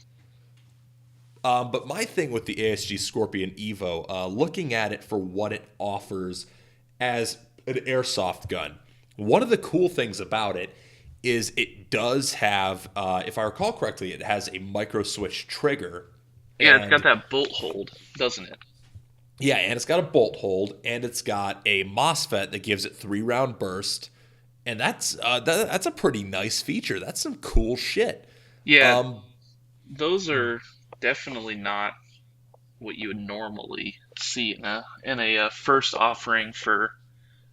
But my thing with the ASG Scorpion EVO, looking at it for what it offers as an airsoft gun, one of the cool things about it is it does have, if I recall correctly, it has a micro switch trigger. Yeah, it's got that bolt hold, doesn't it? Yeah, and it's got a bolt hold, and it's got a MOSFET that gives it 3-round burst, and that's a pretty nice feature. That's some cool shit. Yeah, those are definitely not what you would normally see in a first offering for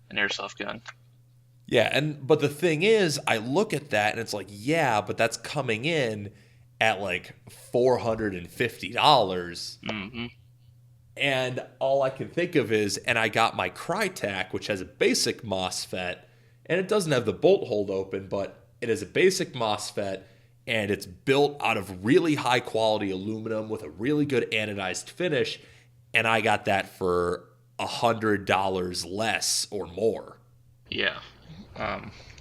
an airsoft gun. Yeah, but the thing is, I look at that and it's like, yeah, but that's coming in at like $450. Mm-hmm. And all I can think of is, and I got my Krytac, which has a basic MOSFET, and it doesn't have the bolt hold open, but it is a basic MOSFET, and it's built out of really high quality aluminum with a really good anodized finish, and I got that for $100 less or more. Yeah.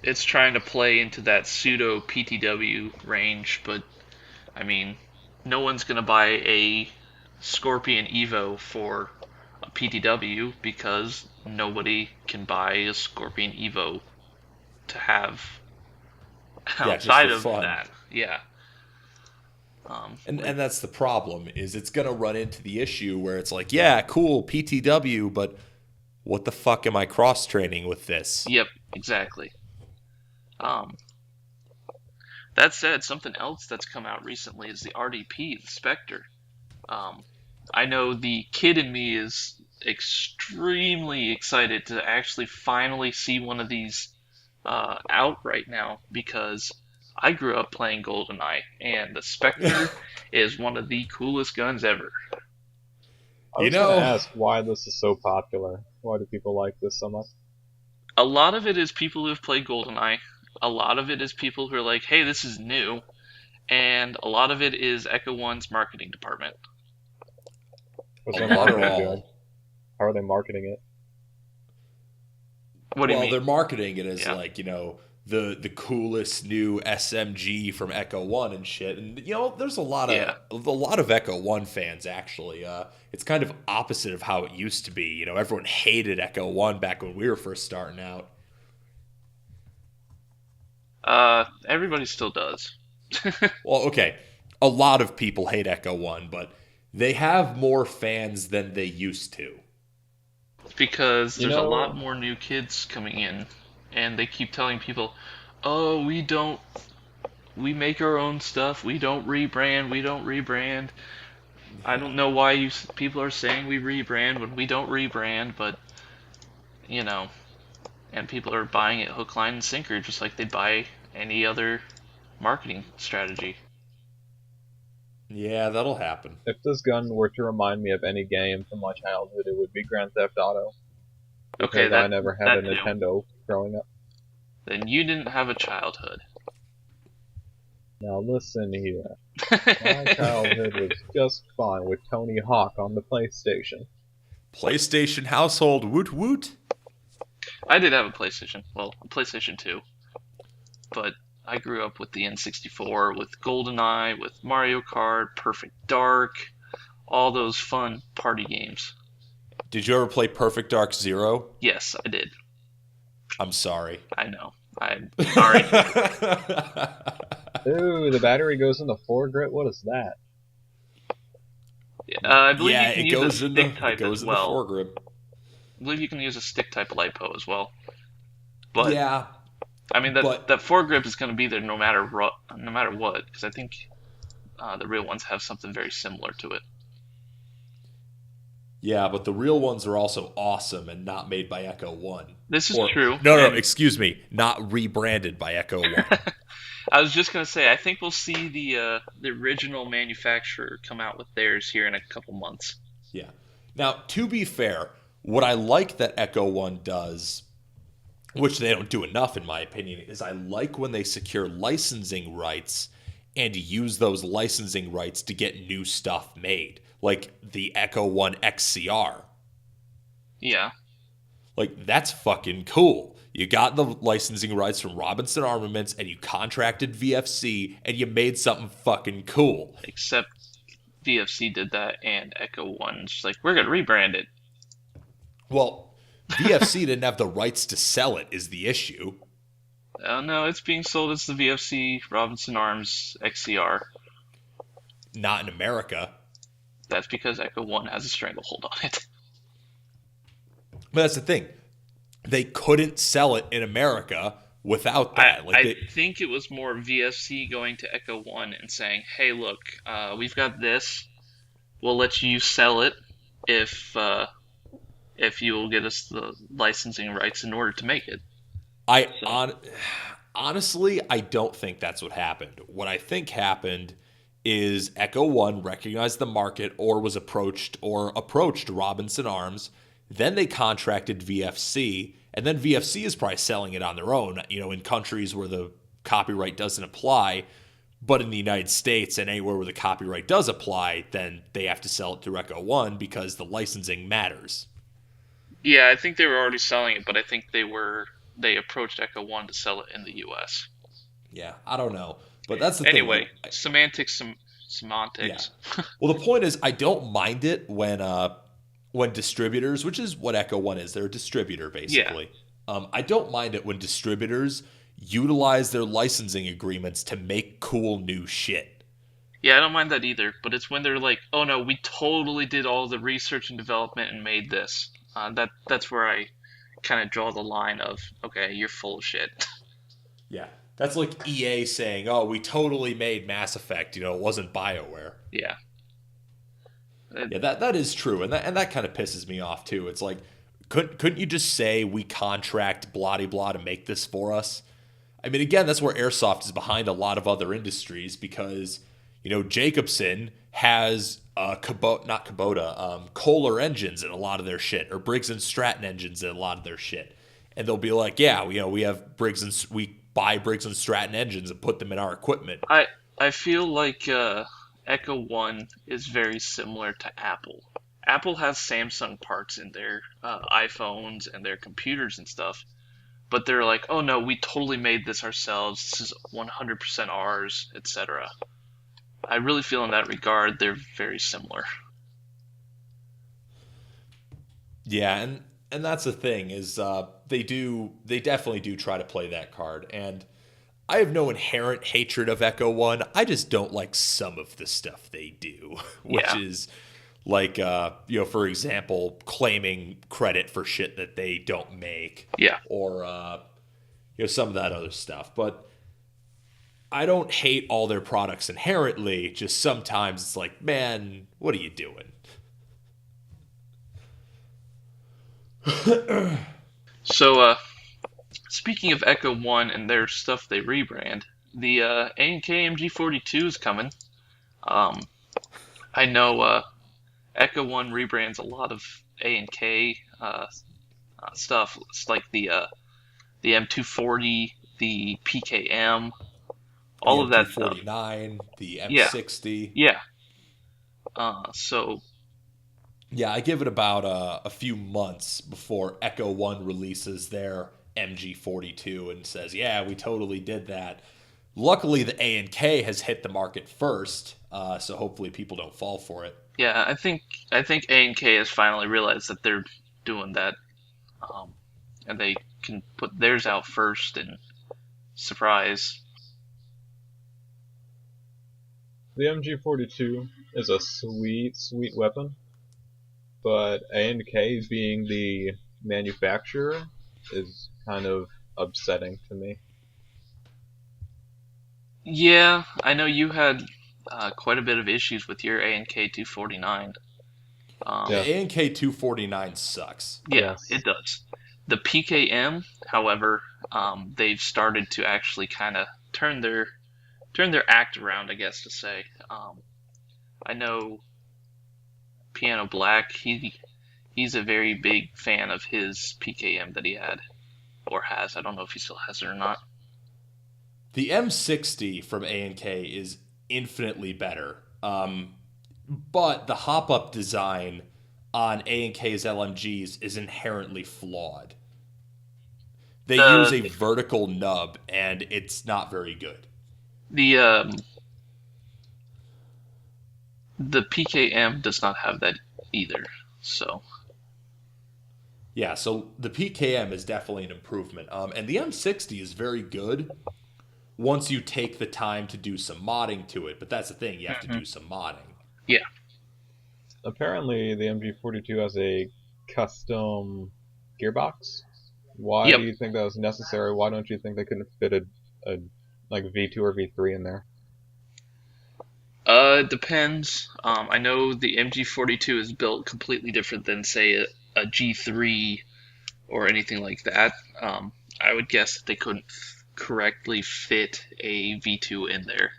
It's trying to play into that pseudo PTW range, but I mean, no one's going to buy a Scorpion EVO for a PTW because nobody can buy a Scorpion EVO to have outside of fun. that. Yeah. And that's the problem, is it's going to run into the issue where it's like, yeah, cool, PTW, but what the fuck am I cross-training with this? Yep, exactly. That said, something else that's come out recently is the RDP, the Spectre. I know the kid in me is extremely excited to actually finally see one of these out right now, because I grew up playing GoldenEye, and the Spectre is one of the coolest guns ever. I was gonna ask why this is so popular. Why do people like this so much? A lot of it is people who have played GoldenEye. A lot of it is people who are like, hey, this is new. And a lot of it is Echo One's marketing department. What's A their lot of marketing doing? all. How are they marketing it? What do you mean? They're marketing it as Yeah. like, the coolest new SMG from Echo One and shit. And there's a lot of Echo One fans actually. It's kind of opposite of how it used to be. Everyone hated Echo One back when we were first starting out. Everybody still does. Well, okay, a lot of people hate Echo One, but they have more fans than they used to. Because there's a lot more new kids coming in, and they keep telling people, oh, we make our own stuff, we don't rebrand. I don't know why people are saying we rebrand when we don't rebrand, but, and people are buying it hook, line, and sinker, just like they buy any other marketing strategy. Yeah, that'll happen. If this gun were to remind me of any game from my childhood, it would be Grand Theft Auto. Okay, Because I never had a that too. Nintendo growing up. Then you didn't have a childhood. Now listen here. My childhood was just fine with Tony Hawk on the PlayStation. PlayStation household, woot woot. I did have a PlayStation. Well, a PlayStation 2. But I grew up with the N64, with GoldenEye, with Mario Kart, Perfect Dark, all those fun party games. Did you ever play Perfect Dark Zero? Yes, I did. I'm sorry. I know. I'm sorry. Ooh, the battery goes in the foregrip? What is that? I believe Yeah, you can it use goes a in stick the type as well. foregrip. I believe you can use a stick type LiPo as well. But Yeah, I mean that but- that foregrip is going to be there no matter what, because I think the real ones have something very similar to it. yeah, but the real ones are also awesome and not made by Echo One. This is true. No, and excuse me, not rebranded by Echo One. I was just going to say, I think we'll see the original manufacturer come out with theirs here in a couple months. Yeah. Now, to be fair, what I like that Echo One does, which they don't do enough in my opinion, is I like when they secure licensing rights and use those licensing rights to get new stuff made, like the Echo One XCR. Yeah. Like, that's fucking cool. You got the licensing rights from Robinson Armaments and you contracted VFC and you made something fucking cool. Except VFC did that and Echo One's just like, we're going to rebrand it. Well, VFC didn't have the rights to sell it is the issue. No, it's being sold as the VFC Robinson Arms XCR. Not in America. That's because Echo One has a stranglehold on it. But that's the thing. They couldn't sell it in America without that. I think it was more VFC going to Echo One and saying, hey, look, we've got this. We'll let you sell it if you will get us the licensing rights in order to make it. Honestly, I don't think that's what happened. What I think happened is Echo One recognized the market or approached Robinson Arms. Then they contracted VFC, and then VFC is probably selling it on their own, in countries where the copyright doesn't apply. But in the United States and anywhere where the copyright does apply, then they have to sell it through Echo One because the licensing matters. Yeah, I think they were already selling it, but I think they approached Echo One to sell it in the U.S. Yeah, I don't know. But that's the thing. Anyway, semantics. Yeah. Well, the point is, I don't mind it when distributors, which is what Echo One is, they're a distributor basically. Yeah. I don't mind it when distributors utilize their licensing agreements to make cool new shit. Yeah, I don't mind that either, but it's when they're like, oh no, we totally did all the research and development and made this. That's where I kind of draw the line of, okay, you're full of shit. Yeah. That's like EA saying, "Oh, we totally made Mass Effect. It wasn't BioWare." Yeah. Yeah, that is true, and that kind of pisses me off too. It's like, couldn't you just say we contract blah blah to make this for us? I mean, again, that's where Airsoft is behind a lot of other industries because, Jacobson has not Kubota, Kohler engines in a lot of their shit, or Briggs and Stratton engines in a lot of their shit, and they'll be like, yeah, we have we buy Briggs and Stratton engines and put them in our equipment. I feel like Echo One is very similar to Apple. Apple has Samsung parts in their iPhones and their computers and stuff, but they're like, oh no, we totally made this ourselves. This is 100% ours, etc. I really feel in that regard they're very similar. Yeah, and that's the thing is they definitely do try to play that card, and I have no inherent hatred of Echo One. I just don't like some of the stuff they do, which Yeah. is like for example, claiming credit for shit that they don't make, Yeah. or some of that other stuff. But I don't hate all their products inherently. Just sometimes it's like, man, what are you doing? So, speaking of Echo One and their stuff they rebrand, the A&K MG42 is coming. I know Echo One rebrands a lot of A&K stuff. It's like the M240, the PKM, The all of that stuff. M249, the Yeah, M60. yeah. So Yeah, I give it about a few months before Echo One releases their MG42 and says, "Yeah, we totally did that." Luckily, the A&K has hit the market first, so hopefully people don't fall for it. yeah, I think A&K has finally realized that they're doing that, um, and they can put theirs out first and surprise. The MG42 is a sweet, sweet weapon, but A&K being the manufacturer is kind of upsetting to me. Yeah, I know you had quite a bit of issues with your A&K 249. The Yeah. A&K 249 sucks. Yeah, Yes. it does. The PKM, however, they've started to actually kind of turn their act around, I guess to say. I know Piano Black. He's a very big fan of his PKM that he had or has. I don't know if he still has it or not. The M60 from A&K is infinitely better, but the hop-up design on A&K's LMGs is inherently flawed. They use a The vertical nub, and it's not very good. the the PKM does not have that either. So Yeah, so the PKM is definitely an improvement. And the M60 is very good once you take the time to do some modding to it. But that's the thing, you have to mhm. do some modding. Yeah, Apparently, the MG42 has a custom gearbox. Why yep. do you think that was necessary? Why don't you think they couldn't fit a like V2 or V3 in there? It depends. I know the MG42 is built completely different than, say, a G3 or anything like that. I would guess that they couldn't correctly fit a V2 in there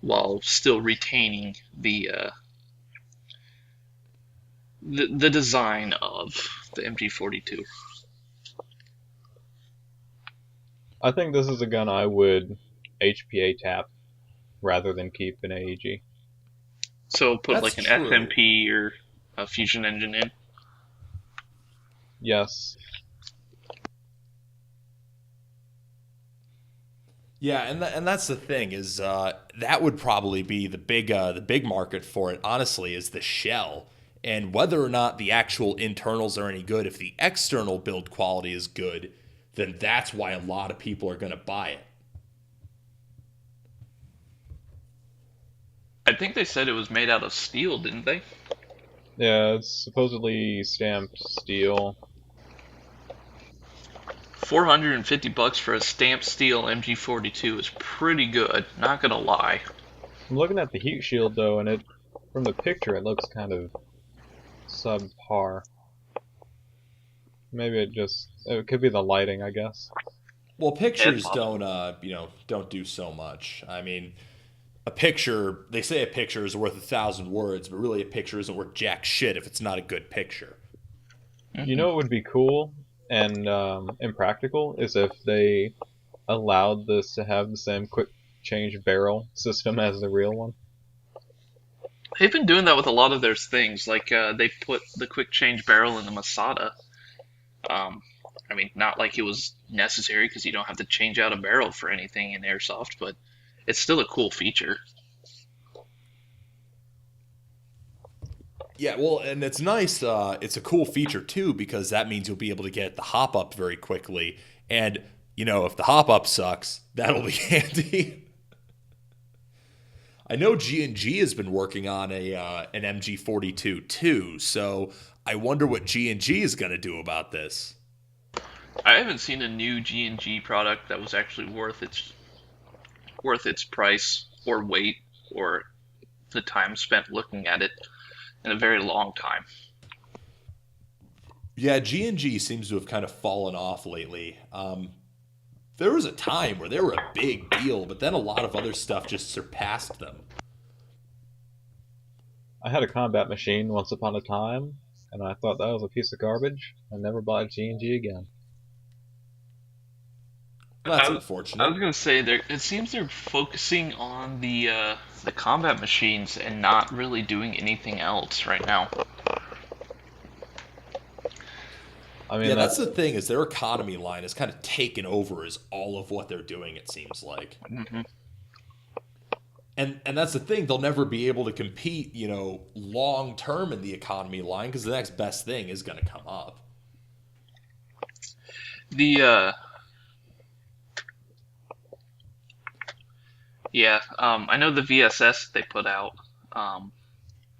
while still retaining the design of the MG42. I think this is a gun I would HPA tap rather than keep an AEG. So put That's like an true. SMP or a fusion engine in. Yes, Yeah, and that's the thing is that would probably be the big market for it. Honestly, is the shell and whether or not the actual internals are any good. If the external build quality is good, then that's why a lot of people are going to buy it. I think they said it was made out of steel, didn't they? Yeah, it's supposedly stamped steel. $450 for a stamped steel MG42 is pretty good, not gonna lie. I'm looking at the heat shield though, and from the picture it looks kind of subpar. Maybe it could be the lighting, I guess. Well, Yeah, it's pictures possible. don't do so much. I mean, a picture, they say a picture is worth 1,000 words, but really a picture isn't worth jack shit if it's not a good picture. You know what would be cool and impractical is if they allowed this to have the same quick change barrel system as the real one. They've been doing that with a lot of their things, like they put the quick change barrel in the Masada. Um, I mean, not like it was necessary because you don't have to change out a barrel for anything in Airsoft, but it's still a cool feature. Yeah, well, and it's nice. It's a cool feature too because that means you'll be able to get the hop up very quickly. And if the hop up sucks, that'll be handy. I know G&G has been working on an MG42 too, so I wonder what G&G is going to do about this. I haven't seen a new G&G product that was actually worth its price or weight or the time spent looking at it in a very long time. Yeah, G&G seems to have kind of fallen off lately. There was a time where they were a big deal, but then a lot of other stuff just surpassed them. I had a combat machine once upon a time, and I thought that was a piece of garbage. I never bought G&G again. That's I unfortunate. was gonna say it seems they're focusing on the combat machines and not really doing anything else right now. I mean, Yeah, that's the thing is their economy line is kind of taken over as all of what they're doing, it seems like. Hmm. And that's the thing, they'll never be able to compete, long term in the economy line because the next best thing is going to come up. The Yeah, I know the VSS they put out. Um,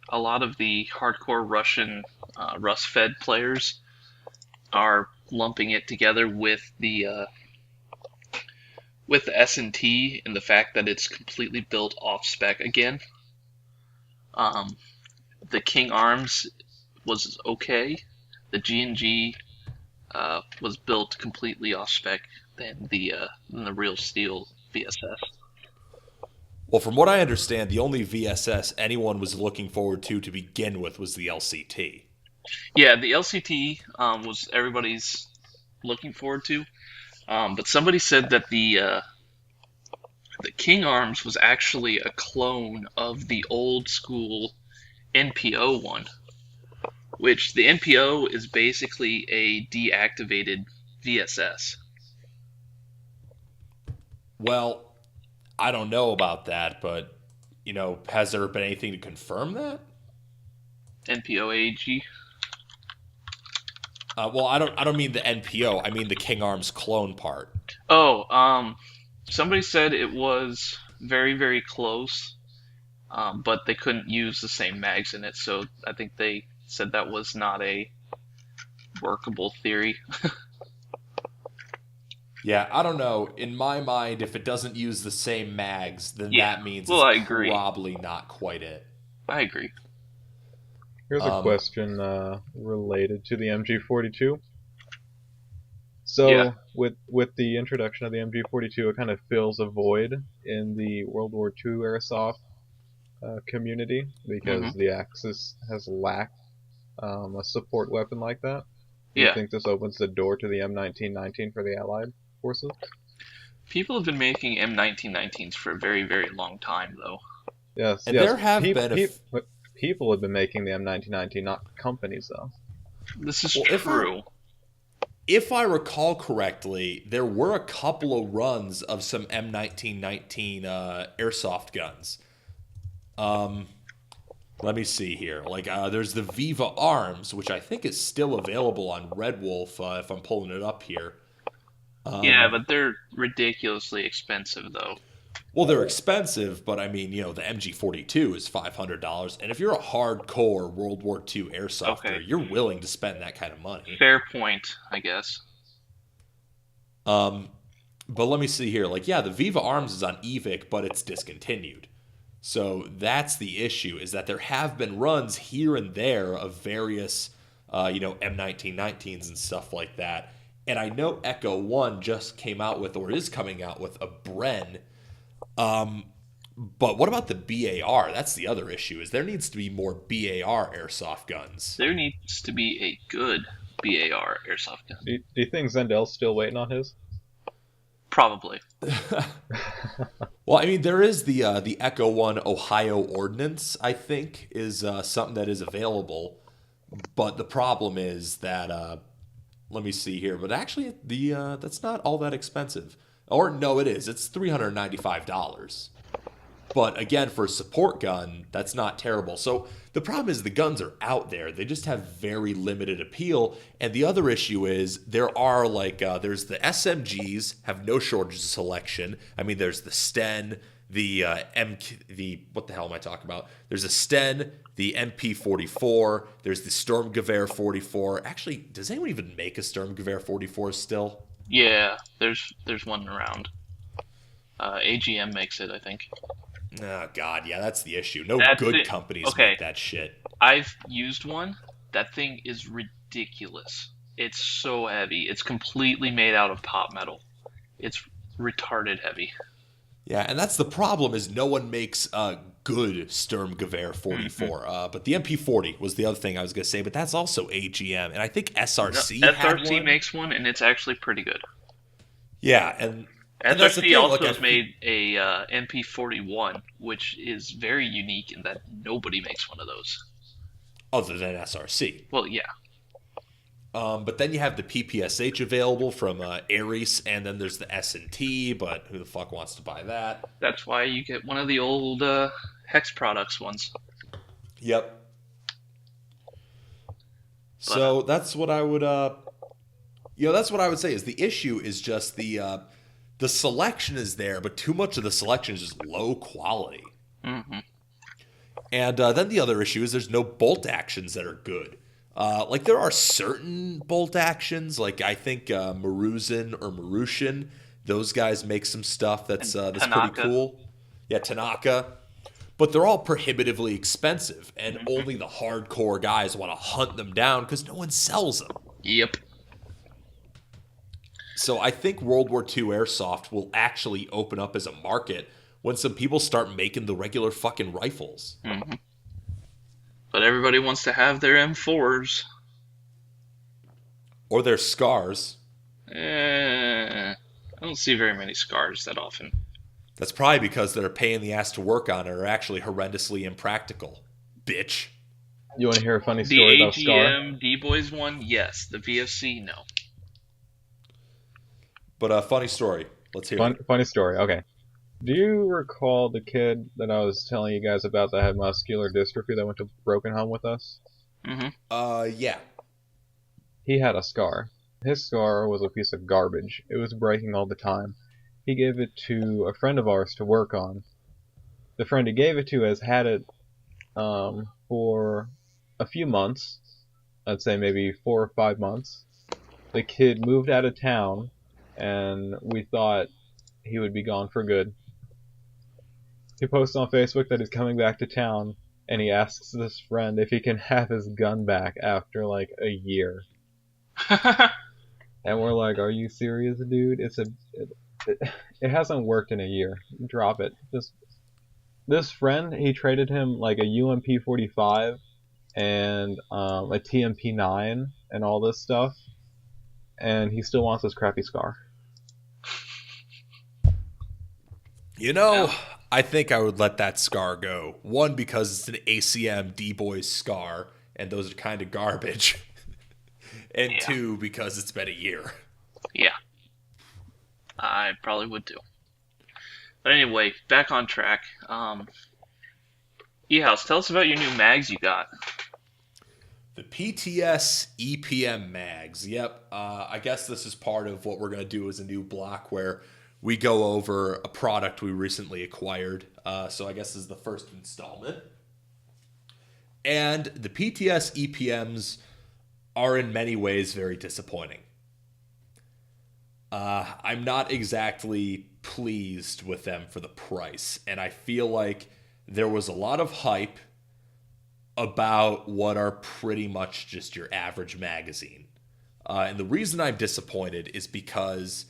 a lot of the hardcore Russian Rust-fed players are lumping it together with the S&T and the fact that it's completely built off spec again. Um, the King Arms was okay. The G&G was built completely off spec than the real steel VSS. Well, from what I understand, the only VSS anyone was looking forward to begin with was the LCT. Yeah, the LCT was everybody's looking forward to, but somebody said that the King Arms was actually a clone of the old school NPO one, which the NPO is basically a deactivated VSS. Well, I don't know about that, but has there been anything to confirm that? NPO AG. Well, I don't mean the NPO. I mean the King Arms clone part. Oh, somebody said it was very, very close, but they couldn't use the same mags in it, so I think they said that was not a workable theory. Yeah, I don't know. In my mind, if it doesn't use the same mags, then Yeah, that means well, it's I agree. probably not quite it. I agree. here's a Um, question related to the MG42. Yeah. So, with the introduction of the MG42, it kind of fills a void in the World War II airsoft community because Hmm. the Axis has lacked a support weapon like that. Do you Yeah. think this opens the door to the M1919 for the Allied forces? People have been making M1919s for a very, very long time, though. Yes, and yes. there have been People have been making the M1919, not companies, though. This is well, true. if I recall correctly, there were a couple of runs of some M1919 airsoft guns. Let me see here. Like, there's the Viva Arms, which I think is still available on Red Wolf if I'm pulling it up here. Yeah, but they're ridiculously expensive, though. Well, they're expensive, but I mean, the MG42 is $500, and if you're a hardcore World War II airsofter, Okay. you're willing to spend that kind of money. Fair point, I guess. But let me see here. Like, yeah, the Viva Arms is on Evic, but it's discontinued. So that's the issue, is that there have been runs here and there of various, M1919s and stuff like that. And I know Echo One just came out with, or is coming out with, a Bren. But what about the BAR? That's the other issue, is there needs to be more BAR airsoft guns. There needs to be a good BAR airsoft gun. Do you think Zendel's still waiting on his? Probably. Well, I mean, there is the Echo One Ohio Ordnance, I think, is something that is available. But the problem is that, let me see here, but actually that's not all that expensive. Or no, it is. It's $395. But again, for a support gun, that's not terrible. So the problem is the guns are out there. They just have very limited appeal. And the other issue is there are there's the SMGs, have no shortage of selection. I mean, there's the Sten, what the hell am I talking about? There's a Sten, the MP44, there's the Sturmgewehr 44. Actually, does anyone even make a Sturmgewehr 44 still? Yeah, there's one around. AGM makes it, I think. Oh, God, yeah, that's the issue. No That's good it. companies Okay. make that shit. I've used one. That thing is ridiculous. It's so heavy. It's completely made out of pop metal. It's retarded heavy. Yeah, and that's the problem, is no one makes a good Sturmgewehr 44. But the MP40 was the other thing I was going to say, but that's also AGM. And I think SRC had SRC one. makes one, and it's actually pretty good. Yeah, and that's the SRC thing. also Look, has made a MP41, which is very unique in that nobody makes one of those. Other than SRC. Well, yeah. But then you have the PPSH available from Ares, and then there's the S&T, but who the fuck wants to buy that? That's why you get one of the old Hex Products ones. Yep. So that's what I would, that's what I would say, is the issue is just the selection is there, but too much of the selection is just low quality. Mm-hmm. And then the other issue is there's no bolt actions that are good. There are certain bolt actions, like I think Maruzin or Marushin, those guys make some stuff that's pretty cool. Yeah, Tanaka. But they're all prohibitively expensive, and only the hardcore guys want to hunt them down because no one sells them. Yep. So I think World War II airsoft will actually open up as a market when some people start making the regular fucking rifles. Mm-hmm. But everybody wants to have their M4s. Or their scars. I don't see very many scars that often. That's probably because they're a pain in the ass to work on and are actually horrendously impractical. Bitch. You want to hear a funny story about Scar? The AGM D-Boys one, yes. The VFC, no. But a funny story. Let's hear it. Funny story, okay. Do you recall the kid that I was telling you guys about that had muscular dystrophy that went to Broken Home with us? Mm-hmm. Yeah. He had a scar. His scar was a piece of garbage. It was breaking all the time. He gave it to a friend of ours to work on. The friend he gave it to has had it for a few months. I'd say maybe 4 or 5 months. The kid moved out of town, and we thought he would be gone for good. He posts on Facebook that he's coming back to town, and he asks this friend if he can have his gun back after like a year. And we're like, "Are you serious, dude? It hasn't worked in a year. Drop it." This friend, he traded him like a UMP45 and a TMP9 and all this stuff, and he still wants this crappy scar. I think I would let that scar go. One, because it's an ACM D-Boys scar, and those are kind of garbage. And Yeah. 2, because it's been a year. Yeah. I probably would too. But anyway, back on track. E-House, tell us about your new mags you got. The PTS EPM mags. Yep. I guess this is part of what we're going to do as a new block where we go over a product we recently acquired. So I guess this is the first installment. And the PTS EPMs are in many ways very disappointing. I'm not exactly pleased with them for the price, and I feel like there was a lot of hype about what are pretty much just your average magazine. And the reason I'm disappointed is because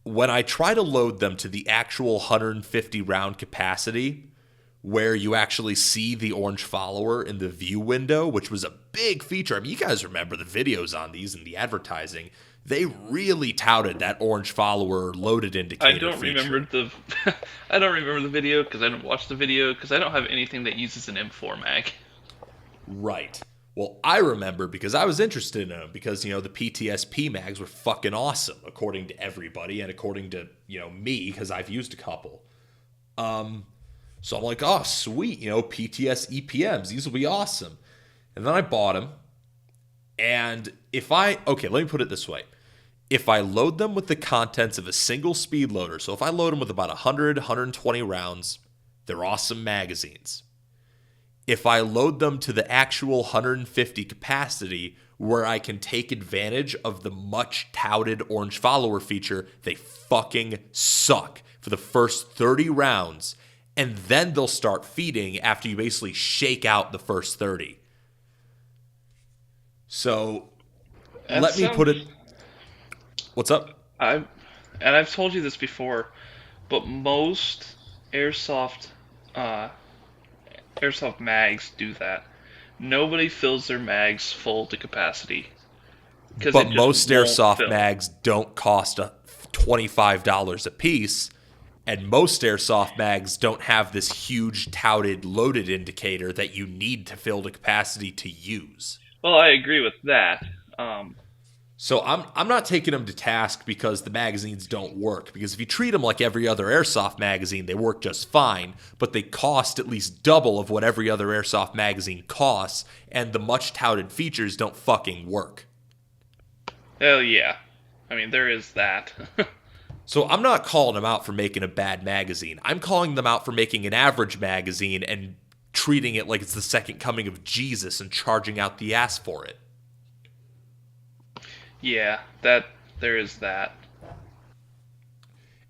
when I try to load them to the actual 150 round capacity, where you actually see the orange follower in the view window, which was a big feature. I mean, you guys remember the videos on these and the advertising. They really touted that orange follower loaded indicator I don't feature. remember the I don't remember the video because I didn't watch the video because I don't have anything that uses an M4 mag. Right. Well, I remember because I was interested in them because, the PTSP mags were fucking awesome, according to everybody and according to, me, because I've used a couple. So I'm like, oh, sweet, PTS EPMs, these will be awesome. And then I bought them. And okay, let me put it this way. If I load them with the contents of a single speed loader, so if I load them with about 100, 120 rounds, they're awesome magazines. If I load them to the actual 150 capacity where I can take advantage of the much touted orange follower feature, they fucking suck for the first 30 rounds. And then they'll start feeding after you basically shake out the first 30. So, let me put it... What's up? I've told you this before, but most airsoft mags do that. Nobody fills their mags full to capacity. But most airsoft mags don't cost $25 a piece, and most airsoft mags don't have this huge touted loaded indicator that you need to fill the capacity to use. Well, I agree with that. So I'm not taking them to task because the magazines don't work. Because if you treat them like every other airsoft magazine, they work just fine. But they cost at least double of what every other airsoft magazine costs. And the much touted features don't fucking work. Hell yeah. I mean, there is that. So I'm not calling them out for making a bad magazine. I'm calling them out for making an average magazine and treating it like it's the second coming of Jesus and charging out the ass for it. Yeah, there is that.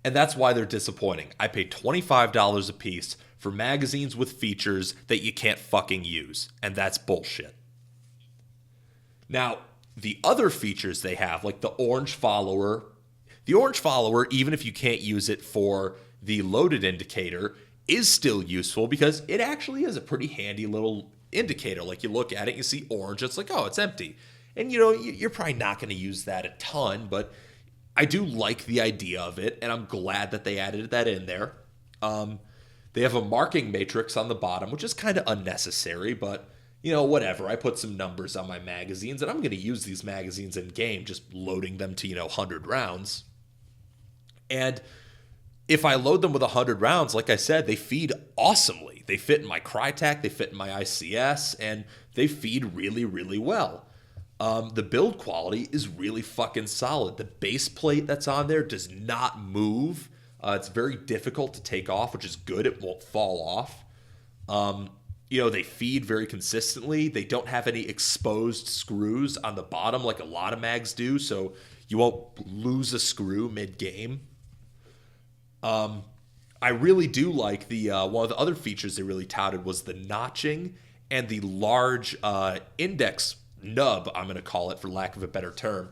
And that's why they're disappointing. I paid $25 a piece for magazines with features that you can't fucking use. And that's bullshit. Now, the other features they have, like the orange follower, even if you can't use it for the loaded indicator, is still useful because it actually is a pretty handy little indicator. Like you look at it, you see orange, it's like, oh, it's empty. And you're probably not going to use that a ton, but I do like the idea of it, and I'm glad that they added that in there. They have a marking matrix on the bottom, which is kind of unnecessary, but whatever. I put some numbers on my magazines, and I'm going to use these magazines in game, just loading them to 100 rounds. And if I load them with 100 rounds, like I said, they feed awesomely. They fit in my Krytac, they fit in my ICS, and they feed really, really well. The build quality is really fucking solid. The base plate that's on there does not move. It's very difficult to take off, which is good. It won't fall off. They feed very consistently. They don't have any exposed screws on the bottom like a lot of mags do, so you won't lose a screw mid-game. I really do like the one of the other features they really touted was the notching and the large index nub, I'm going to call it for lack of a better term.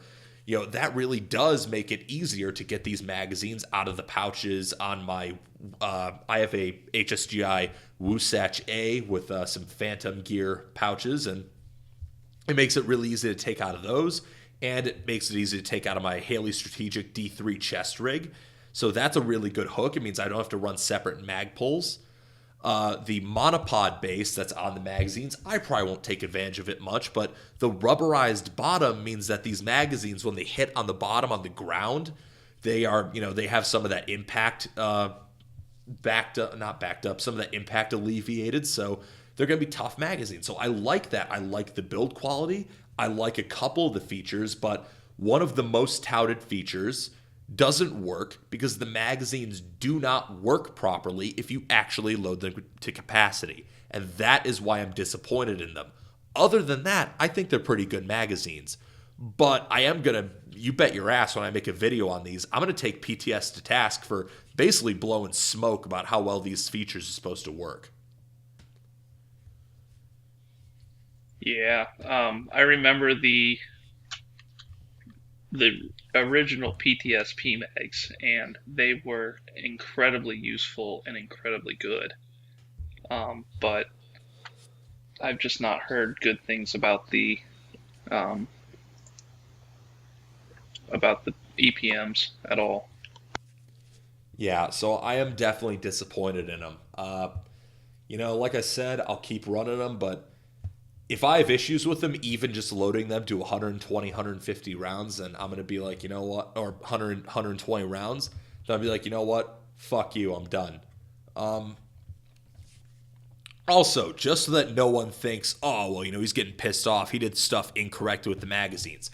That really does make it easier to get these magazines out of the pouches on my, I have a HSGI Woosatch A with some Phantom gear pouches, and it makes it really easy to take out of those, and it makes it easy to take out of my Haley Strategic D3 chest rig. So that's a really good hook. It means I don't have to run separate mag pulls. The monopod base that's on the magazines, I probably won't take advantage of it much, but the rubberized bottom means that these magazines, when they hit on the bottom on the ground, they are, they have some of that impact some of that impact alleviated, so they're going to be tough magazines. So I like that. I like the build quality. I like a couple of the features, but one of the most touted features doesn't work because the magazines do not work properly if you actually load them to capacity. And that is why I'm disappointed in them. Other than that, I think they're pretty good magazines. But I am going to, you bet your ass when I make a video on these, I'm going to take PTS to task for basically blowing smoke about how well these features are supposed to work. Yeah, I remember the original PTSP mags, and they were incredibly useful and incredibly good. But I've just not heard good things about the EPMs at all. Yeah, so I am definitely disappointed in them. Like I said, I'll keep running them, but if I have issues with them, even just loading them to 120, 150 rounds, then I'm going to be like, you know what, or 100, 120 rounds, then I'll be like, you know what, fuck you, I'm done. Also, just so that no one thinks, oh, well, he's getting pissed off, he did stuff incorrect with the magazines.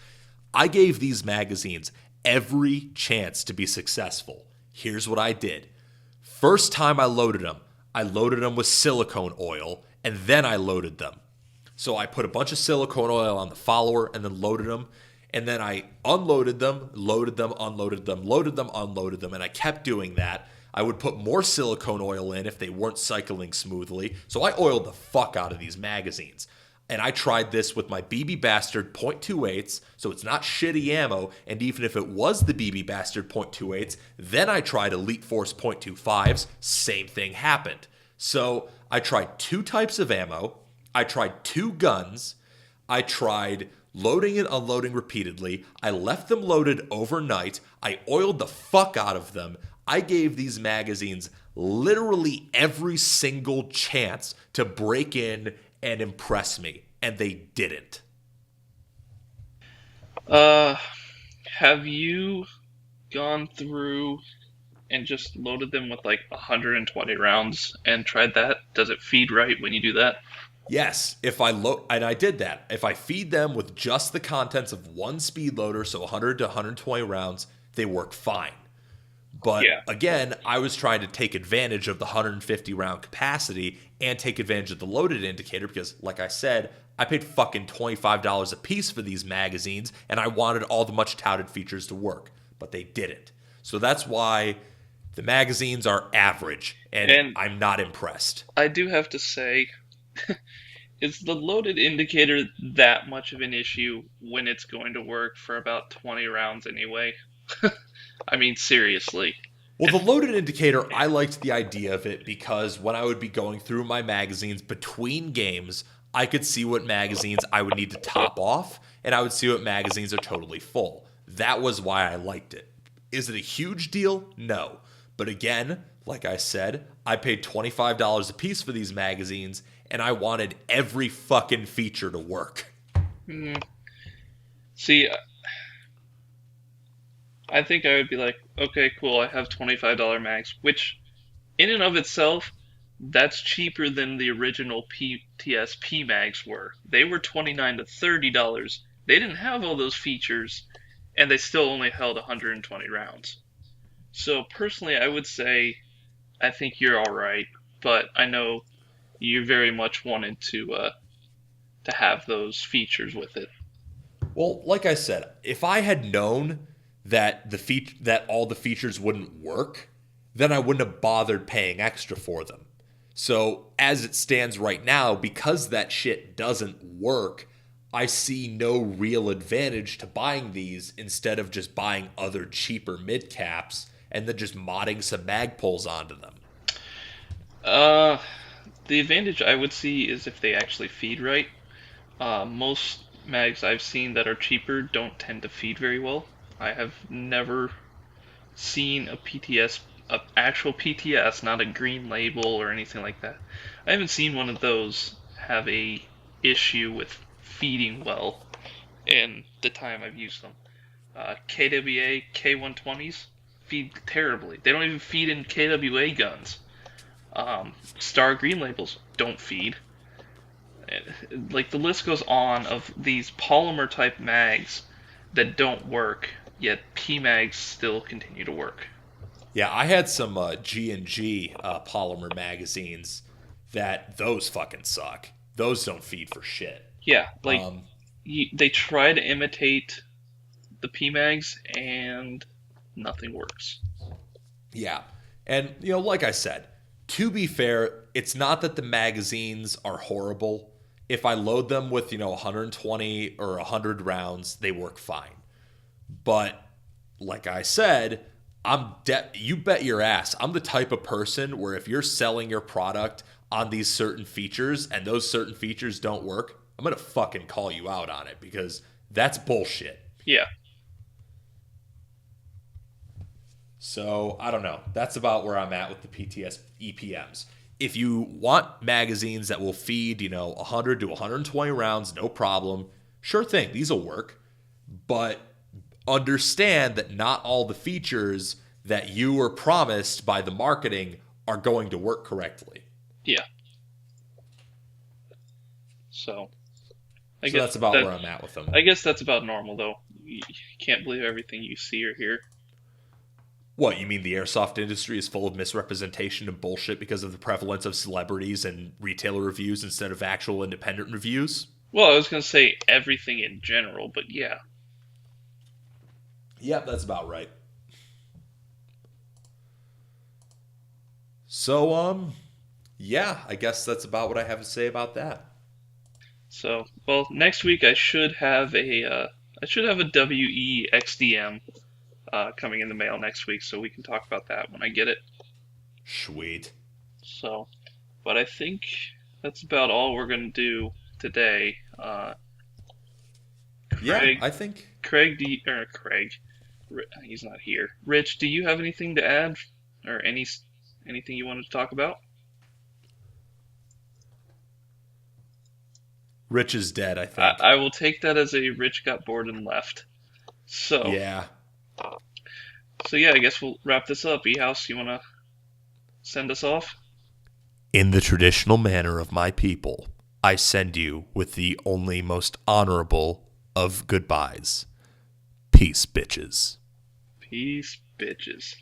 I gave these magazines every chance to be successful. Here's what I did. First time I loaded them with silicone oil, and then I loaded them. So I put a bunch of silicone oil on the follower and then loaded them. And then I unloaded them, loaded them, unloaded them, loaded them, unloaded them. And I kept doing that. I would put more silicone oil in if they weren't cycling smoothly. So I oiled the fuck out of these magazines. And I tried this with my BB Bastard .28s, so it's not shitty ammo. And even if it was the BB Bastard .28s, then I tried Elite Force .25s, same thing happened. So I tried 2 types of ammo. I tried 2 guns. I tried loading and unloading repeatedly. I left them loaded overnight. I oiled the fuck out of them. I gave these magazines literally every single chance to break in and impress me, and they didn't. Have you gone through and just loaded them with like 120 rounds and tried that? Does it feed right when you do that? Yes, and I did that. If I feed them with just the contents of 1 speed loader, so 100 to 120 rounds, they work fine. But again, I was trying to take advantage of the 150 round capacity and take advantage of the loaded indicator because, like I said, I paid fucking $25 a piece for these magazines and I wanted all the much touted features to work, but they didn't. So that's why the magazines are average and I'm not impressed. I do have to say, is the loaded indicator that much of an issue when it's going to work for about 20 rounds anyway? I mean, seriously. Well, the loaded indicator, I liked the idea of it because when I would be going through my magazines between games, I could see what magazines I would need to top off, and I would see what magazines are totally full. That was why I liked it. Is it a huge deal? No. But again, like I said, I paid $25 a piece for these magazines, and I wanted every fucking feature to work. See, I think I would be like, okay, cool, I have $25 mags, which in and of itself, that's cheaper than the original PTSP mags were. They were $29 to $30. They didn't have all those features, and they still only held 120 rounds. So personally, I would say I think you're all right, but I know you very much wanted to have those features with it. Well, like I said, if I had known that that all the features wouldn't work, then I wouldn't have bothered paying extra for them. So as it stands right now, because that shit doesn't work, I see no real advantage to buying these instead of just buying other cheaper mid caps and then just modding some mag pulls onto them. The advantage I would see is if they actually feed right. Most mags I've seen that are cheaper don't tend to feed very well. I have never seen an actual PTS, not a green label or anything like that. I haven't seen one of those have a issue with feeding well in the time I've used them. KWA K120s feed terribly. They don't even feed in KWA guns. Star green labels don't feed. Like, the list goes on of these polymer type mags that don't work yet PMags still continue to work. Yeah, I had some G&G polymer magazines that those fucking suck. Those don't feed for shit. Yeah, like Um, they try to imitate the PMags and nothing works. Yeah. And, like I said, to be fair, it's not that the magazines are horrible. If I load them with, 120 or 100 rounds, they work fine. But, like I said, you bet your ass, I'm the type of person where if you're selling your product on these certain features and those certain features don't work, I'm going to fucking call you out on it because that's bullshit. Yeah. So, I don't know. That's about where I'm at with the PTS EPMs. If you want magazines that will feed, 100 to 120 rounds, no problem. Sure thing, these will work. But understand that not all the features that you were promised by the marketing are going to work correctly. Yeah. So I guess that's about where I'm at with them. I guess that's about normal, though. You can't believe everything you see or hear. What, you mean the airsoft industry is full of misrepresentation and bullshit because of the prevalence of celebrities and retailer reviews instead of actual independent reviews? Well, I was going to say everything in general, but yeah. Yep, that's about right. So, yeah, I guess that's about what I have to say about that. So, well, next week I should have a WE XDM coming in the mail next week, so we can talk about that when I get it. Sweet. So, but I think that's about all we're going to do today. Craig, I think. Craig, he's not here. Rich, do you have anything to add, or anything you wanted to talk about? Rich is dead, I think. I will take that as a Rich got bored and left. So yeah. So yeah, I guess we'll wrap this up. E-House, you want to send us off? In the traditional manner of my people, I send you with the only most honorable of goodbyes. Peace, bitches. Peace, bitches.